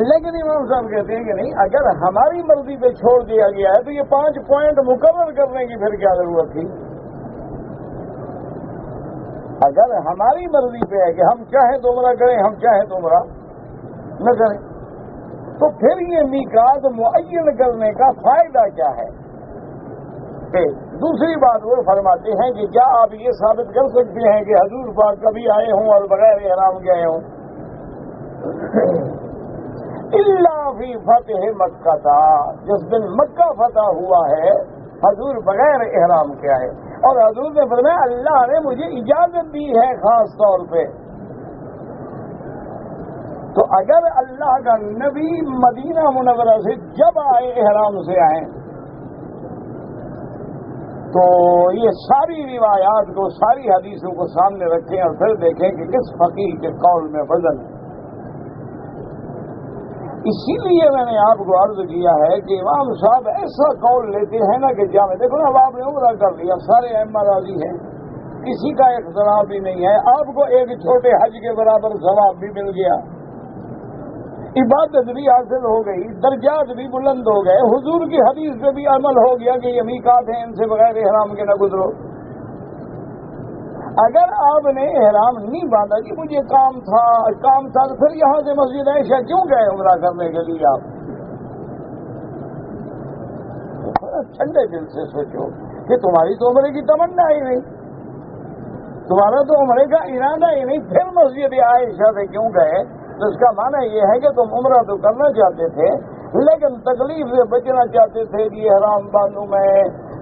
لیکن امام صاحب کہتے ہیں کہ نہیں، اگر ہماری مرضی پہ چھوڑ دیا گیا ہے تو یہ 5 پوائنٹ مقرر کرنے کی پھر کیا ضرورت تھی؟ اگر ہماری مرضی پہ ہے کہ ہم چاہیں تو عمرہ کریں، ہم چاہیں تو عمرہ نہ کریں، تو پھر یہ میقات معین کرنے کا فائدہ کیا ہے؟ دوسری بات وہ فرماتے ہیں کہ کیا آپ یہ ثابت کر سکتے ہیں کہ حضور پاک کبھی آئے ہوں اور بغیر احرام کے آئے ہوں؟ الا فی فتح مکہ تھا، جس دن مکہ فتح ہوا ہے حضور بغیر احرام کے آئے، اور حضور نے فرمایا اللہ نے مجھے اجازت دی ہے خاص طور پہ. تو اگر اللہ کا نبی مدینہ منورہ سے جب آئے احرام سے آئے تو یہ ساری روایات کو، ساری حدیثوں کو سامنے رکھیں اور پھر دیکھیں کہ کس فقیہ کے قول میں وزن ہے. اسی لیے میں نے آپ کو عرض کیا ہے کہ امام صاحب ایسا قول لیتے ہیں نا کہ جامع، دیکھو نا اب آپ نے عمرہ کر لیا، سارے ائمہ راضی ہیں، کسی کا اختلاف بھی نہیں ہے، آپ کو ایک چھوٹے حج کے برابر ثواب بھی مل گیا، عبادت بھی حاصل ہو گئی، درجات بھی بلند ہو گئے، حضور کی حدیث پہ بھی عمل ہو گیا کہ یہ میقات ہیں، ان سے بغیر احرام کے نہ گزرو. اگر آپ نے احرام نہیں باندھا کہ مجھے کام تھا تو پھر یہاں سے مسجد عائشہ کیوں گئے عمرہ کرنے کے لیے؟ آپ ٹھنڈے دل سے سوچو کہ تمہاری تو عمرے کی تمنا ہی نہیں، تمہارا تو عمرے کا ارادہ ہی نہیں، پھر مسجد عائشہ سے کیوں گئے؟ تو اس کا معنی یہ ہے کہ تم عمرہ تو کرنا چاہتے تھے لیکن تکلیف سے بچنا چاہتے تھے کہ احرام باندھوں میں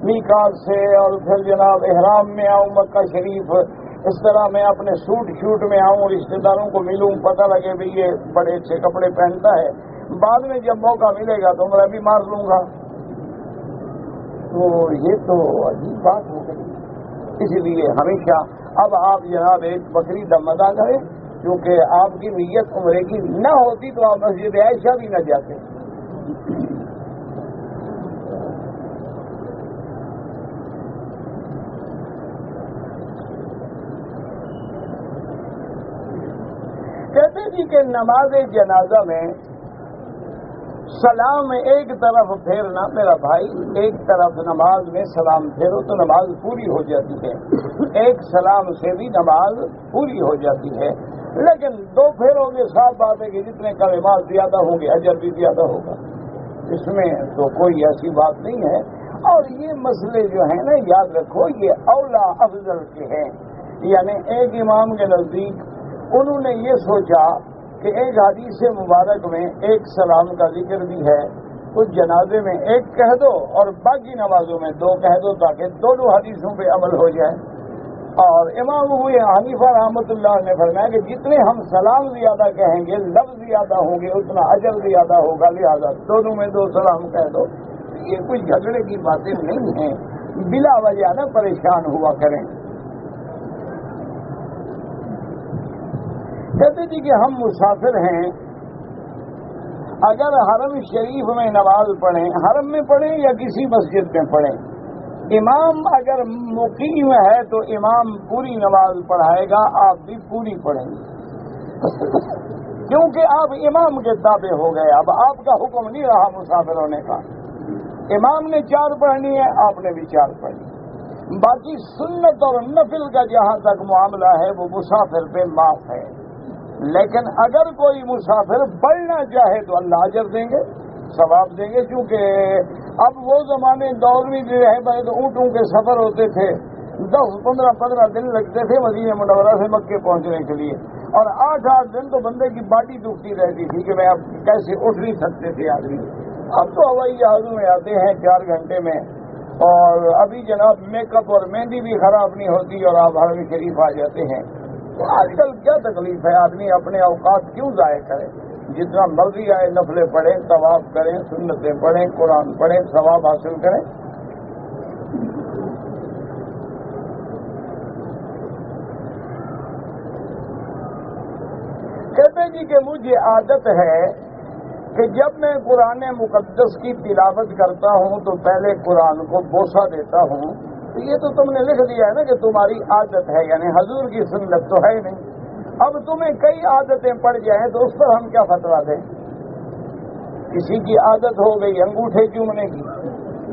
میقات سے اور پھر جناب احرام میں آؤں مکہ شریف، اس طرح میں اپنے شوٹ میں آؤں، رشتہ داروں کو ملوں، پتہ لگے بھی یہ بڑے اچھے کپڑے پہنتا ہے، بعد میں جب موقع ملے گا تو عمرہ بھی مار لوں گا. تو یہ تو عجیب بات ہو گئی. اس لیے ہمیشہ اب آپ جناب ایک بکری دم ادا کریں، کیونکہ آپ کی نیت عمرے کی نہ ہوتی تو آپ مسجد عائشہ بھی نہ جاتے. کہتے جی کہ نماز جنازہ میں سلام ایک طرف پھیرنا، میرا بھائی ایک طرف نماز میں سلام پھیرو تو نماز پوری ہو جاتی ہے، ایک سلام سے بھی نماز پوری ہو جاتی ہے، لیکن 2 پھیروں کے صاف بات ہے کہ جتنے کلمات زیادہ ہوں گے اجر بھی زیادہ ہوگا، اس میں تو کوئی ایسی بات نہیں ہے. اور یہ مسئلے جو ہیں نا یاد رکھو یہ اولا افضل کے ہیں، یعنی ایک امام کے نزدیک انہوں نے یہ سوچا کہ ایک حدیث مبارک میں ایک سلام کا ذکر بھی ہے، تو جنازے میں ایک کہہ دو اور باقی نمازوں میں 2 کہہ دو تاکہ دونوں حدیثوں پہ عمل ہو جائے. اور امام ابو حنیفہ رحمۃ اللہ نے فرمایا کہ جتنے ہم سلام زیادہ کہیں گے، لفظ زیادہ ہوں گے، اتنا اجر زیادہ ہوگا، لہذا دونوں میں 2 سلام کہہ دو. یہ کوئی جھگڑے کی باتیں نہیں ہیں، بلا وجہ نہ پریشان ہوا کریں. کہتے جی کہ ہم مسافر ہیں، اگر حرم شریف میں نماز پڑھیں، حرم میں پڑھیں یا کسی مسجد میں پڑھیں، امام اگر مقیم ہے تو امام پوری نماز پڑھائے گا، آپ بھی پوری پڑھیں گے، کیونکہ آپ امام کے تابع ہو گئے. اب آپ کا حکم نہیں رہا مسافر ہونے کا، امام نے 4 پڑھنی ہے، آپ نے بھی 4 پڑھنی. باقی سنت اور نفل کا جہاں تک معاملہ ہے وہ مسافر پہ معاف ہے، لیکن اگر کوئی مسافر پڑھنا چاہے تو اللہ اجر دیں گے، ثواب دیں گے. کیونکہ اب وہ زمانے دور میں جو ہے پہلے تو اونٹوں کے سفر ہوتے تھے، 10-15 دن لگتے تھے مدینہ منورہ سے مکے پہنچنے کے لیے، اور 8 دن تو بندے کی باڈی دکھتی رہتی تھی کہ میں اب کیسے اٹھ نہیں سکتے تھے آدمی. اب تو ہوائی جہازوں میں آتے ہیں 4 گھنٹے میں، اور ابھی جناب میک اپ اور مہندی بھی خراب نہیں ہوتی اور آپ حرم شریف آ جاتے ہیں. تو آج کل کیا تکلیف ہے، آدمی اپنے اوقات کیوں ضائع کرے؟ جتنا مرضی آئے نفلیں پڑھیں، طواف کریں، سنتیں پڑھیں، قرآن پڑھیں، ثواب حاصل کریں. کہتے جی کہ مجھے عادت ہے کہ جب میں قرآن مقدس کی تلاوت کرتا ہوں تو پہلے قرآن کو بوسہ دیتا ہوں تو یہ تو تم نے لکھ دیا ہے نا کہ تمہاری عادت ہے، یعنی حضور کی سنت تو ہے نہیں. اب تمہیں کئی عادتیں پڑ جائیں تو اس پر ہم کیا فتویٰ دیں؟ کسی کی عادت ہو گئی انگوٹھے چومنے کی،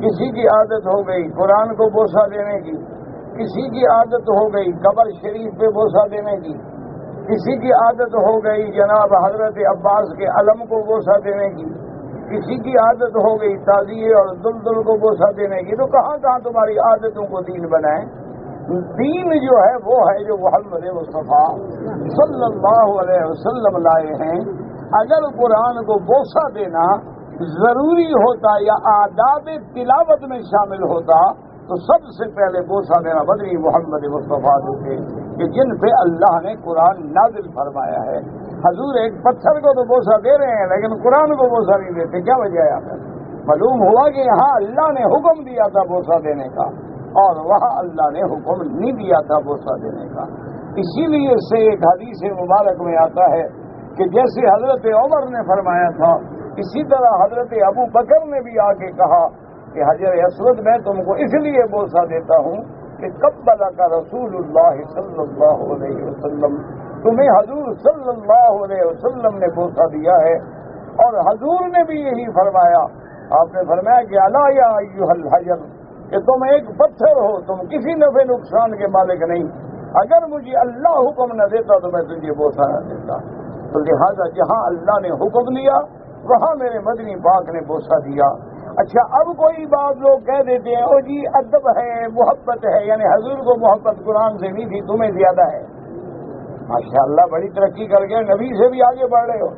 کسی کی عادت ہو گئی قرآن کو بوسہ دینے کی، کسی کی عادت ہو گئی قبر شریف پہ بوسہ دینے کی، کسی کی عادت ہو گئی جناب حضرت عباس کے علم کو بوسہ دینے کی، کسی کی عادت ہو گئی تازیے اور دلدل کو بوسہ دینے کی. تو کہاں کہاں تمہاری عادتوں کو دین بنائیں؟ دین جو ہے وہ ہے جو محمد مصطفیٰ صلی اللہ علیہ وسلم لائے ہیں. اگر قرآن کو بوسہ دینا ضروری ہوتا یا آداب تلاوت میں شامل ہوتا تو سب سے پہلے بوسہ دینا بدری محمد مصطفیٰ تھے کہ جن پہ اللہ نے قرآن نازل فرمایا ہے. حضور ایک پتھر کو تو بوسہ دے رہے ہیں لیکن قرآن کو بوسہ نہیں دیتے، کیا وجہ ہے؟ معلوم ہوا کہ یہاں اللہ نے حکم دیا تھا بوسہ دینے کا اور وہاں اللہ نے حکم نہیں دیا تھا بوسہ دینے کا. اسی لیے سے ایک حدیث مبارک میں آتا ہے کہ جیسے حضرت عمر نے فرمایا تھا اسی طرح حضرت ابو بکر نے بھی آ کے کہا کہ حجر اسود میں تم کو اس لیے بوسہ دیتا ہوں کہ قبل کا رسول اللہ صلی اللہ علیہ وسلم، تمہیں حضور صلی اللہ علیہ وسلم نے بوسہ دیا ہے. اور حضور نے بھی یہی فرمایا، آپ نے فرمایا کہ الا یا ایھا الحجر، کہ تم ایک پتھر ہو، تم کسی نفع نقصان کے مالک نہیں، اگر مجھے اللہ حکم نہ دیتا تو میں تجھے بوسہ نہ دیتا. تو لہذا جہاں اللہ نے حکم دیا وہاں میرے مدنی پاک نے بوسہ دیا. اچھا اب کوئی بات لوگ کہہ دیتے ہیں او جی ادب ہے محبت ہے، یعنی حضور کو محبت قرآن سے نہیں تھی تمہیں زیادہ ہے. ماشاءاللہ بڑی ترقی کر گئے، نبی سے بھی آگے بڑھ رہے ہو.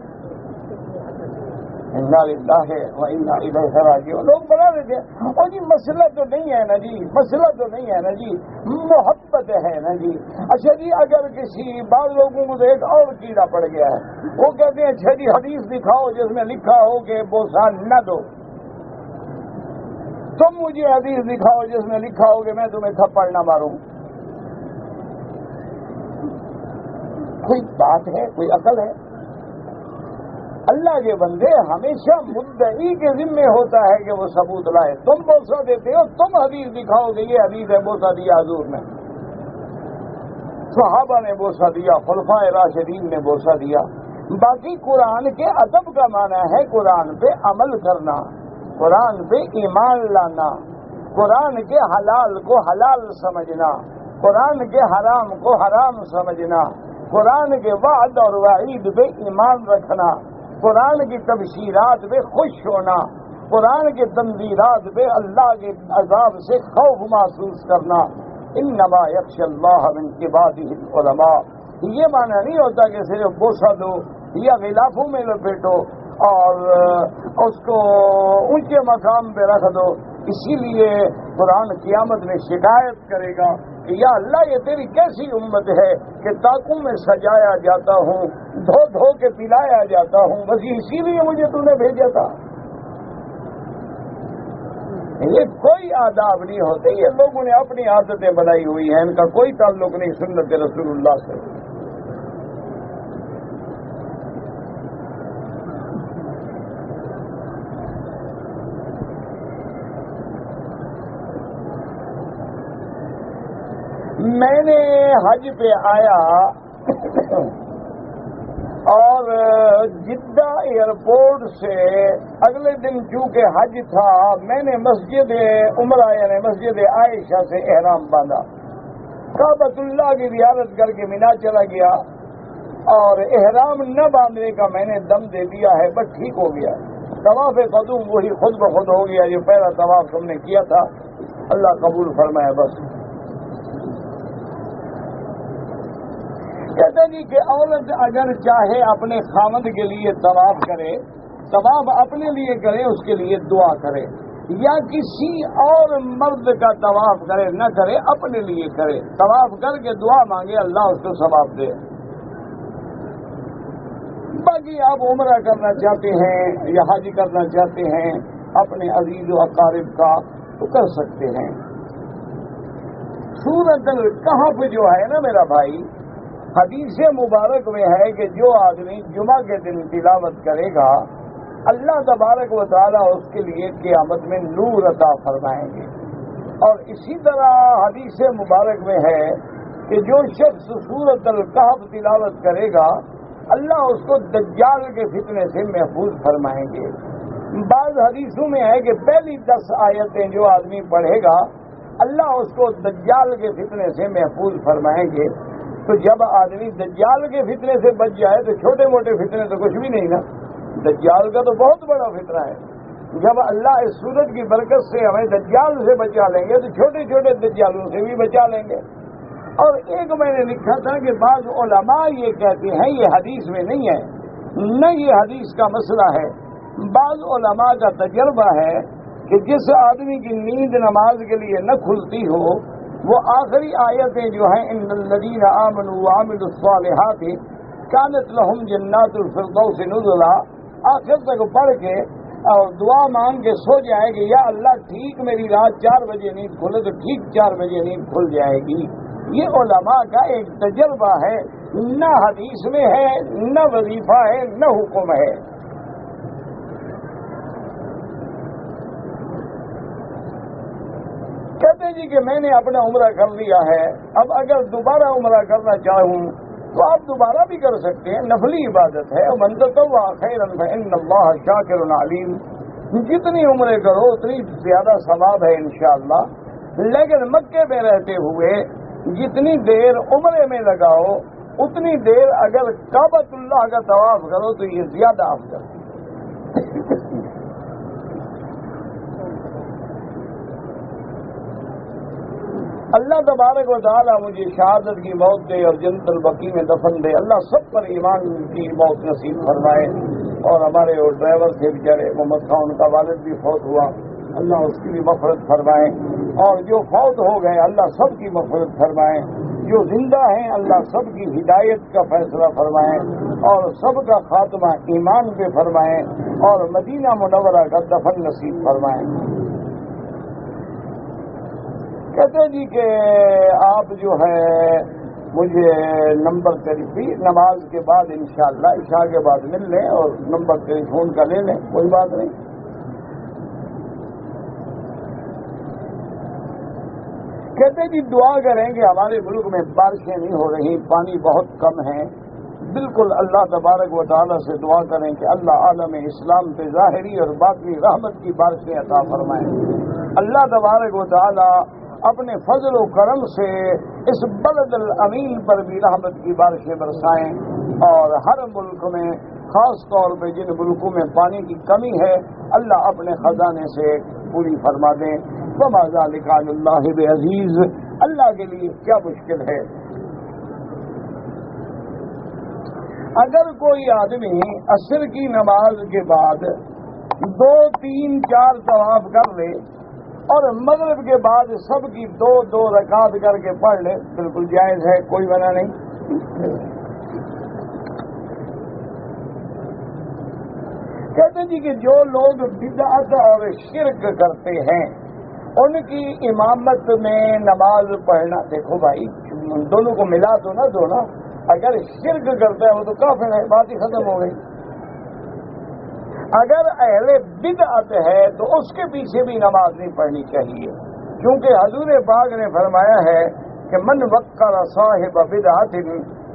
انا للہ و انا الیہ راجعون. لوگ بنا دیتے ہیں او جی مسئلہ تو نہیں ہے نا جی، مسئلہ تو نہیں ہے نا جی، محبت ہے نا جی. اچھا جی اگر کسی بعض لوگوں کو ایک اور کیڑا پڑ گیا ہے، وہ کہتے ہیں اچھا جی حدیث دکھاؤ جس میں لکھا ہو کہ بوسہ نہ دو. تم مجھے حدیث دکھاؤ جس میں لکھا ہو کہ میں تمہیں تھپڑ نہ ماروں. کوئی بات ہے؟ کوئی عقل ہے؟ اللہ کے بندے ہمیشہ مدعی کے ذمے ہوتا ہے کہ وہ ثبوت لائے. تم بوسہ دیتے ہو، تم حدیث دکھاؤ گے یہ حدیث ہے بوسہ دیا حضور نے، صحابہ نے بوسہ دیا، خلفائے راشدین نے بوسہ دیا. باقی قرآن کے ادب کا معنی ہے قرآن پہ عمل کرنا، قرآن پہ ایمان لانا، قرآن کے حلال کو حلال سمجھنا، قرآن کے حرام کو حرام سمجھنا، قرآن کے وعد اور وعید پہ ایمان رکھنا، قرآن کی تبشیرات پہ خوش ہونا، قرآن کے تنذیرات پہ اللہ کے عذاب سے خوف محسوس کرنا. انما یخشی اللہ من عبادہ العلماء. یہ معنی نہیں ہوتا کہ صرف بوسہ دو یا غلافوں میں لپیٹو اور اس کو اونچے مقام پہ رکھ دو. اسی لیے قرآن قیامت میں شکایت کرے گا کہ یا اللہ یہ تیری کیسی امت ہے کہ طاقوں میں سجایا جاتا ہوں، دھو دھو کے پلایا جاتا ہوں، بس اسی لیے مجھے تو نے بھیجا تھا. یہ کوئی آداب نہیں ہوتے، یہ لوگوں نے اپنی عادتیں بنائی ہوئی ہیں، ان کا کوئی تعلق نہیں سنت رسول اللہ سے. میں نے حج پہ آیا اور جدہ ایئرپورٹ سے اگلے دن چونکہ حج تھا میں نے مسجد عمرہ یعنی مسجد عائشہ سے احرام باندھا. کعبۃ اللہ کی زیارت کر کے مینا چلا گیا اور احرام نہ باندھنے کا میں نے دم دے دیا ہے، بس ٹھیک ہو گیا. طواف قدوم وہی خود بخود ہو گیا جو پہلا طواف تم نے کیا تھا، اللہ قبول فرمائے. بس کہتے جی کہ عورت اگر چاہے اپنے خامد کے لیے طواف کرے، طواف اپنے لیے کرے، اس کے لیے دعا کرے، یا کسی اور مرد کا طواف کرے نہ کرے اپنے لیے کرے، طواف کر کے دعا مانگے اللہ اس کو ثواب دے. باقی آپ عمرہ کرنا چاہتے ہیں یا حج کرنا چاہتے ہیں اپنے عزیز و اقارب کا تو کر سکتے ہیں. سورۃ الکہف جو ہے نا میرا بھائی، حدیث مبارک میں ہے کہ جو آدمی جمعہ کے دن تلاوت کرے گا اللہ تبارک و تعالیٰ اس کے لیے قیامت میں نور عطا فرمائیں گے. اور اسی طرح حدیث مبارک میں ہے کہ جو شخص سورۃ الکہف تلاوت کرے گا اللہ اس کو دجال کے فتنے سے محفوظ فرمائیں گے۔ بعض حدیثوں میں ہے کہ پہلی 10 آیتیں جو آدمی پڑھے گا اللہ اس کو دجال کے فتنے سے محفوظ فرمائیں گے۔ تو جب آدمی دجال کے فتنے سے بچ جائے تو چھوٹے موٹے فتنے تو کچھ بھی نہیں نا، دجال کا تو بہت بڑا فتنہ ہے۔ جب اللہ اس سورت کی برکت سے ہمیں دجال سے بچا لیں گے تو چھوٹے چھوٹے دجالوں سے بھی بچا لیں گے۔ اور ایک میں نے لکھا تھا کہ بعض علماء یہ کہتے ہیں، یہ حدیث میں نہیں ہے، نہ یہ حدیث کا مسئلہ ہے، بعض علماء کا تجربہ ہے کہ جس آدمی کی نیند نماز کے لیے نہ کھلتی ہو وہ آخری آیتیں جو ہیں ان الذین آمنوا وعملوا الصالحات کانت لہم جنات الفردوس نزلا، آخر تک پڑھ کے اور دعا مانگ کے سو جائے گی، یا اللہ ٹھیک میری رات 4 بجے نیند کھلے تو ٹھیک 4 بجے نیند کھل جائے گی۔ یہ علماء کا ایک تجربہ ہے، نہ حدیث میں ہے، نہ وظیفہ ہے، نہ حکم ہے۔ کہتے ہیں جی کہ میں نے اپنا عمرہ کر لیا ہے، اب اگر دوبارہ عمرہ کرنا چاہوں تو آپ دوبارہ بھی کر سکتے ہیں، نفلی عبادت ہے۔ من تطوع خیرا فإن اللہ شاکر علیم، جتنی عمرے کرو اتنی زیادہ ثواب ہے انشاءاللہ۔ لیکن مکے میں رہتے ہوئے جتنی دیر عمرے میں لگاؤ اتنی دیر اگر کعبۃ اللہ کا طواف کرو تو یہ زیادہ افضل ہے۔ اللہ تبارک و تعالی مجھے شہادت کی موت دے اور جنت البقیع میں دفن دے، اللہ سب پر ایمان کی موت نصیب فرمائے۔ اور ہمارے وہ ڈرائیور تھے بیچارے محمد خان، ان کا والد بھی فوت ہوا، اللہ اس کی بھی مغفرت فرمائے، اور جو فوت ہو گئے اللہ سب کی مغفرت فرمائے، جو زندہ ہیں اللہ سب کی ہدایت کا فیصلہ فرمائے اور سب کا خاتمہ ایمان پہ فرمائے اور مدینہ منورہ کا دفن نصیب فرمائے۔ کہتے جی کہ آپ جو ہے مجھے نمبر نماز کے بعد انشاءاللہ عشاء کے بعد مل لیں اور نمبر ٹیلی فون کا لے لیں، کوئی بات نہیں۔ کہتے جی دعا کریں کہ ہمارے ملک میں بارشیں نہیں ہو رہی، پانی بہت کم ہے، بالکل اللہ تبارک و تعالیٰ سے دعا کریں کہ اللہ عالم اسلام پہ ظاہری اور باطنی رحمت کی بارشیں عطا فرمائیں۔ اللہ تبارک و تعالیٰ اپنے فضل و کرم سے اس بلد الامین پر بھی رحمت کی بارشیں برسائیں، اور ہر ملک میں خاص طور پہ جن ملکوں میں پانی کی کمی ہے اللہ اپنے خزانے سے پوری فرما دیں۔ وما ذلک علی اللہ بعزیز، اللہ کے لیے کیا مشکل ہے۔ اگر کوئی آدمی عصر کی نماز کے بعد 2 3 4 طواف کر لے اور مغرب کے بعد سب کی 2 رکعت کر کے پڑھ لے، بالکل جائز ہے، کوئی منع نہیں۔ کہتے جی کہ جو لوگ بدعت اور شرک کرتے ہیں ان کی امامت میں نماز پڑھنا، دیکھو بھائی دونوں کو ملا تو نہ دو نا، اگر شرک کرتا ہے وہ تو کافر ہے، بات ہی ختم ہو گئی۔ اگر اہل بدعت ہے تو اس کے پیچھے بھی نماز نہیں پڑھنی چاہیے، کیونکہ حضور پاک نے فرمایا ہے کہ من وقر صاحب بدعت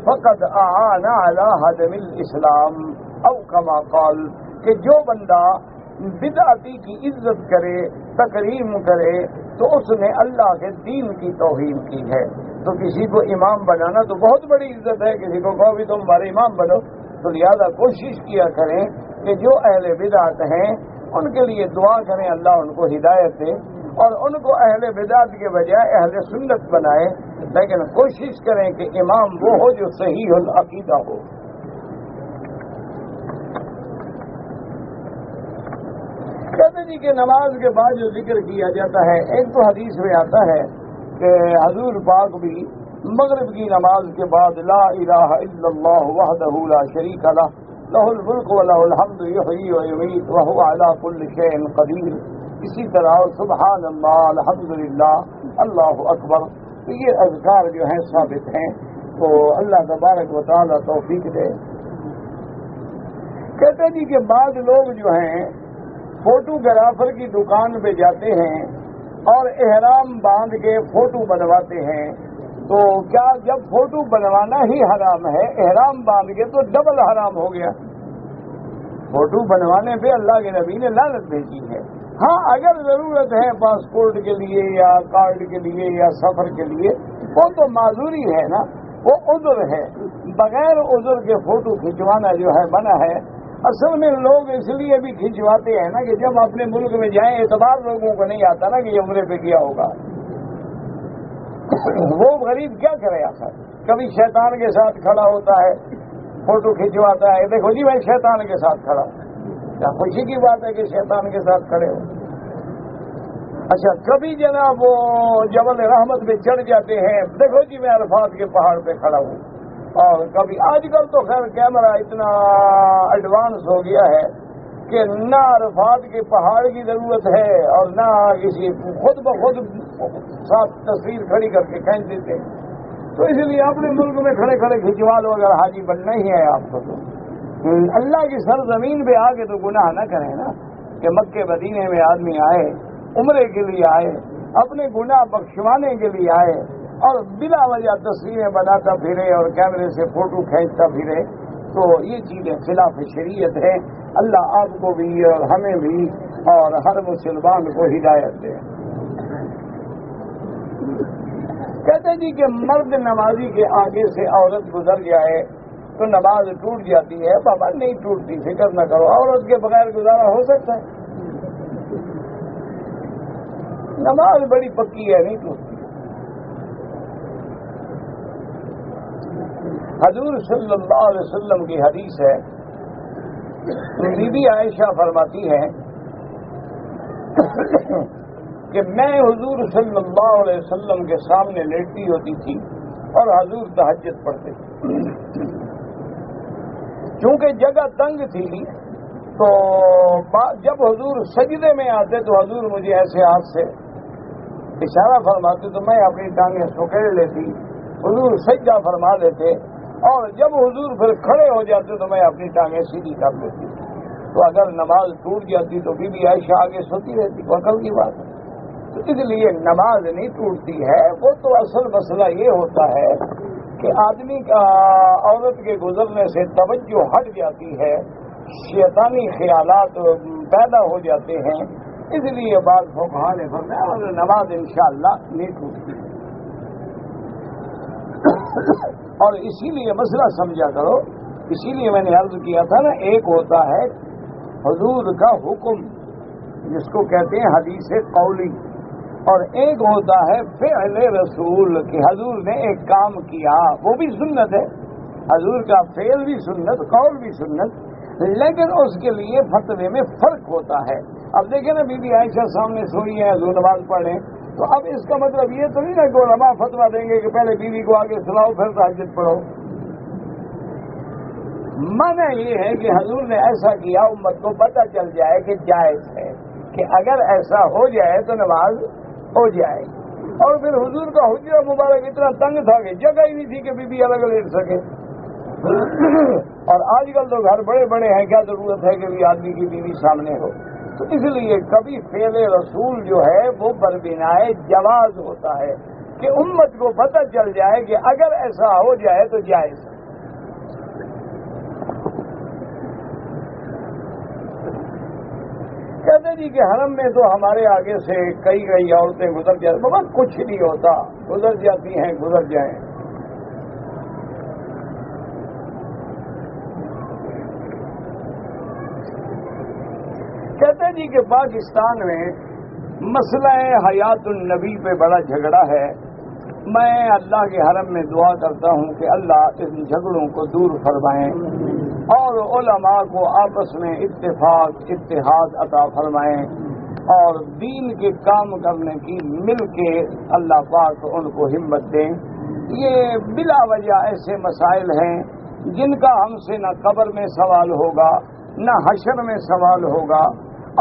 فقد اعان علی ہدم الاسلام، او کما قال، کہ جو بندہ بدعتی کی عزت کرے، تکریم کرے تو اس نے اللہ کے دین کی توہین کی ہے۔ تو کسی کو امام بنانا تو بہت بڑی عزت ہے، کسی کو کہو بھی تم ہمارے امام بنو، تو لہذا کوشش کیا کریں کہ جو اہل بدعت ہیں ان کے لیے دعا کریں اللہ ان کو ہدایت دے، اور ان کو اہل بدعت کے بجائے اہل سنت بنائے، لیکن کوشش کریں کہ امام وہ ہو جو صحیح العقیدہ ہو۔ کہتے جی کہ نماز کے بعد جو ذکر کیا جاتا ہے، ایک تو حدیث میں آتا ہے کہ حضور پاک بھی مغرب کی نماز کے بعد لا الہ الا اللہ وحدہ لا شریک لہ لہ الملک ولہ الحمد یحیی ویمیت وہو علی کل شیء قدیر، اسی طرح سبحان اللہ، الحمدللہ، اللہ اکبر، تو یہ اذکار جو ہیں ثابت ہیں، تو اللہ تبارک و تعالی توفیق دے۔ کہتے جی کہ بعض لوگ جو ہیں فوٹوگرافر کی دکان پہ جاتے ہیں اور احرام باندھ کے فوٹو بنواتے ہیں، تو کیا جب فوٹو بنوانا ہی حرام ہے، احرام باندھ کے تو ڈبل حرام ہو گیا؟ فوٹو بنوانے پہ اللہ کے نبی نے لعنت بھیجی ہے۔ ہاں اگر ضرورت ہے پاسپورٹ کے لیے یا کارڈ کے لیے یا سفر کے لیے، وہ تو معذوری ہے نا، وہ عذر ہے۔ بغیر عذر کے فوٹو کھنچوانا جو ہے منع ہے۔ اصل میں لوگ اس لیے بھی کھنچواتے ہیں نا کہ جب اپنے ملک میں جائیں اعتبار لوگوں کو نہیں آتا نا کہ یہ عمرے پہ کیا ہوگا۔ وہ غریب کیا کرے آخر؟ کبھی شیطان کے ساتھ کھڑا ہوتا ہے، فوٹو کھنچواتا ہے، دیکھو جی میں شیطان کے ساتھ کھڑا ہوں۔ کیا خوشی کی بات ہے کہ شیطان کے ساتھ کھڑے ہو؟ اچھا کبھی جناب وہ جبل رحمت پہ چڑھ جاتے ہیں، دیکھو جی میں عرفات کے پہاڑ پہ کھڑا ہوں۔ اور کبھی آج کل تو خیر کیمرہ اتنا ایڈوانس ہو گیا ہے کہ نہ عرفات کے پہاڑ کی ضرورت ہے اور نہ کسی خود بخود ساتھ تصویر کھڑی کر کے کھینچ دیتے ہیں۔ تو اس لیے اپنے ملک میں کھڑے کھڑے کھنچوا لو، اگر حاجی بننا ہی ہے آپ کو تو اللہ کی سرزمین پہ آگے تو گناہ نہ کریں نا، کہ مکے مدینے میں آدمی آئے، عمرے کے لیے آئے، اپنے گناہ بخشوانے کے لیے آئے اور بلا وجہ تصویریں بناتا پھرے اور کیمرے سے فوٹو کھینچتا پھرے، تو یہ چیزیں خلاف شریعت ہے۔ اللہ آپ کو بھی اور ہمیں بھی اور ہر مسلمان کو ہدایت دے۔ کہتے جی کہ مرد نمازی کے آگے سے عورت گزر جائے تو نماز ٹوٹ جاتی ہے۔ بابا نہیں ٹوٹتی، فکر نہ کرو، عورت کے بغیر گزارا ہو سکتا ہے؟ نماز بڑی پکی ہے، نہیں ٹوٹتی۔ حضور صلی اللہ علیہ وسلم کی حدیث ہے، بی بی عائشہ فرماتی ہے کہ میں حضور صلی اللہ علیہ وسلم کے سامنے لیٹتی ہوتی تھی اور حضور تہجد پڑھتے تھے۔ چونکہ جگہ تنگ تھی تو جب حضور سجدے میں آتے تو حضور مجھے ایسے ہاتھ سے اشارہ فرماتے تو میں اپنی ٹانگیں سکیڑ لیتی، حضور سجدہ فرما دیتے، اور جب حضور پھر کھڑے ہو جاتے تو میں اپنی ٹانگیں سیدھی کر لیتی۔ تو اگر نماز ٹوٹ جاتی تو بی بی عائشہ آگے سوتی رہتی، عقل کی بات ہے۔ تو اس لیے نماز نہیں ٹوٹتی ہے، وہ تو اصل مسئلہ یہ ہوتا ہے کہ آدمی کا عورت کے گزرنے سے توجہ ہٹ جاتی ہے، شیطانی خیالات پیدا ہو جاتے ہیں، اس لیے بعض فقہاء نے فرمایا اور نماز انشاءاللہ نہیں ٹوٹتی۔ اور اسی لیے مسئلہ سمجھا کرو، اسی لیے میں نے عرض کیا تھا نا، ایک ہوتا ہے حضور کا حکم جس کو کہتے ہیں حدیث قولی، اور ایک ہوتا ہے فعل رسول کہ حضور نے ایک کام کیا، وہ بھی سنت ہے، حضور کا فعل بھی سنت، قول بھی سنت، لیکن اس کے لیے فتوے میں فرق ہوتا ہے۔ اب دیکھیں نا بی بی عائشہ سامنے سوئی ہے، حضور نماز پڑھیں، تو اب اس کا مطلب یہ تو نہیں نا کہ علماء فتویٰ دیں گے کہ پہلے بیوی کو آگے سلاؤ پھر تہجد پڑھو۔ معنی یہ ہے کہ حضور نے ایسا کیا امت کو پتہ چل جائے کہ جائز ہے، کہ اگر ایسا ہو جائے تو نماز ہو جائے۔ اور پھر حضور کا حجرہ مبارک اتنا تنگ تھا کہ جگہ ہی نہیں تھی کہ بی بی الگ لیٹ سکے۔ اور آج کل تو گھر بڑے بڑے ہیں، کیا ضرورت ہے کہ آدمی کی بیوی سامنے ہو؟ تو اس لیے کبھی فعل رسول جو ہے وہ بربنائے جواز ہوتا ہے کہ امت کو پتہ چل جائے کہ اگر ایسا ہو جائے تو جائز ہے۔ کہتے جی کہ حرم میں تو ہمارے آگے سے کئی عورتیں گزر جاتی، بابا کچھ نہیں ہوتا، گزر جاتی ہیں، گزر جائیں۔ کہتے جی کہ پاکستان میں مسئلہ حیات النبی پہ بڑا جھگڑا ہے۔ میں اللہ کے حرم میں دعا کرتا ہوں کہ اللہ ان جھگڑوں کو دور فرمائیں اور علماء کو آپس میں اتفاق اتحاد عطا فرمائیں اور دین کے کام کرنے کی مل کے اللہ پاک ان کو ہمت دیں۔ یہ بلا وجہ ایسے مسائل ہیں جن کا ہم سے نہ قبر میں سوال ہوگا، نہ حشر میں سوال ہوگا،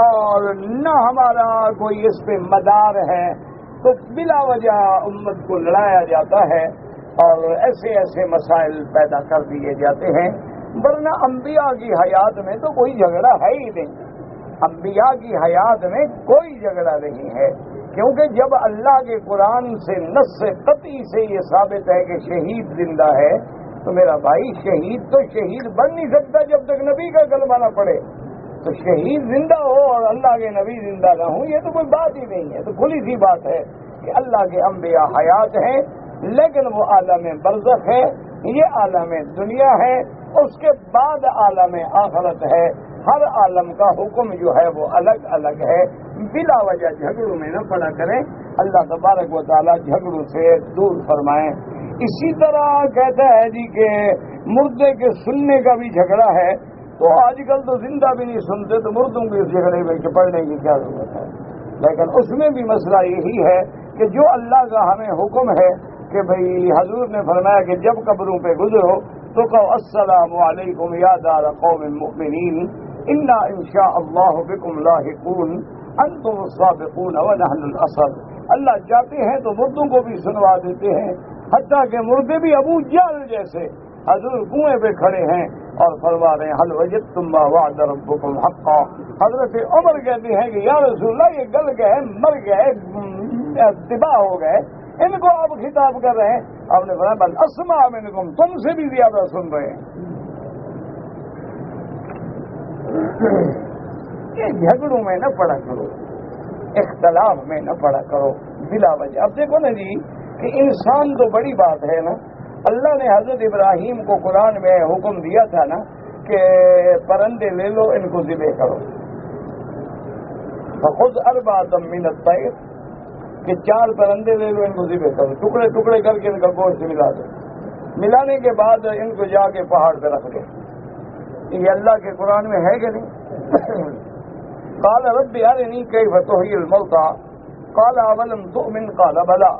اور نہ ہمارا کوئی اس پہ مدار ہے، تو بلا وجہ امت کو لڑایا جاتا ہے اور ایسے ایسے مسائل پیدا کر دیے جاتے ہیں۔ ورنہ انبیاء کی حیات میں تو کوئی جھگڑا ہے ہی نہیں، انبیاء کی حیات میں کوئی جھگڑا نہیں ہے۔ کیونکہ جب اللہ کے قرآن سے نص سے قطعی سے یہ ثابت ہے کہ شہید زندہ ہے، تو میرا بھائی شہید تو شہید بن نہیں سکتا جب تک نبی کا کلمہ نہ پڑے. تو شہید زندہ ہو اور اللہ کے نبی زندہ نہ ہوں، یہ تو کوئی بات ہی نہیں ہے. تو کھلی سی بات ہے کہ اللہ کے انبیاء حیات ہیں، لیکن وہ عالم برزخ ہے، یہ عالم دنیا ہے، اس کے بعد عالم آخرت ہے. ہر عالم کا حکم جو ہے وہ الگ الگ ہے. بلا وجہ جھگڑوں میں نہ پڑا کریں، اللہ تبارک و تعالیٰ جھگڑوں سے دور فرمائیں. اسی طرح کہتا ہے جی کہ مردے کے سننے کا بھی جھگڑا ہے. تو آج کل تو زندہ بھی نہیں سنتے، تو مردوں کے اس جھگڑے میں پڑنے کی کیا ضرورت ہے. لیکن اس میں بھی مسئلہ یہی ہے کہ جو اللہ کا ہمیں حکم ہے کہ بھئی حضور نے فرمایا کہ جب قبروں پہ گزرو تو کہو السلام علیکم یا دار قوم مؤمنین انا انشاء اللہ بکم لاحقون انتم السابقون ونحن الاصل. اللہ چاہتے ہیں تو مردوں کو بھی سنوا دیتے ہیں، حتیٰ کہ مردے بھی ابو جہل جیسے حضور کنویں پہ کھڑے ہیں اور فرما رہے ہیں حل وجدتم ما وعد ربکم حقا. حضرت عمر کہتے ہیں کہ یا رسول اللہ یہ گل گئے، مر گئے، تباہ ہو گئے، ان کو آپ خطاب کر رہے ہیں. آپ نے فرمایا بل اسمع منکم، تم سے بھی زیادہ سن رہے ہیں. یہ جھگڑوں میں نہ پڑا کرو، اختلاف میں نہ پڑا کرو بلا وجہ. اب دیکھو نا جی کہ انسان تو بڑی بات ہے نا. اللہ نے حضرت ابراہیم کو قرآن میں حکم دیا تھا نا کہ پرندے لے لو، ان کو ذبح کرو. فخذ اربعۃ من الطیر، کہ 4 پرندے لے لو، ان کو ذبح کرو، ٹکڑے ٹکڑے کر کے ان کا گوشت ملا دو. ملانے کے بعد ان کو جا کے پہاڑ پہ رکھ دو. یہ اللہ کے قرآن میں ہے کہ نہیں؟ قال رب ارنی کیف تحیی الموتى قال اولم تؤمن قال بلی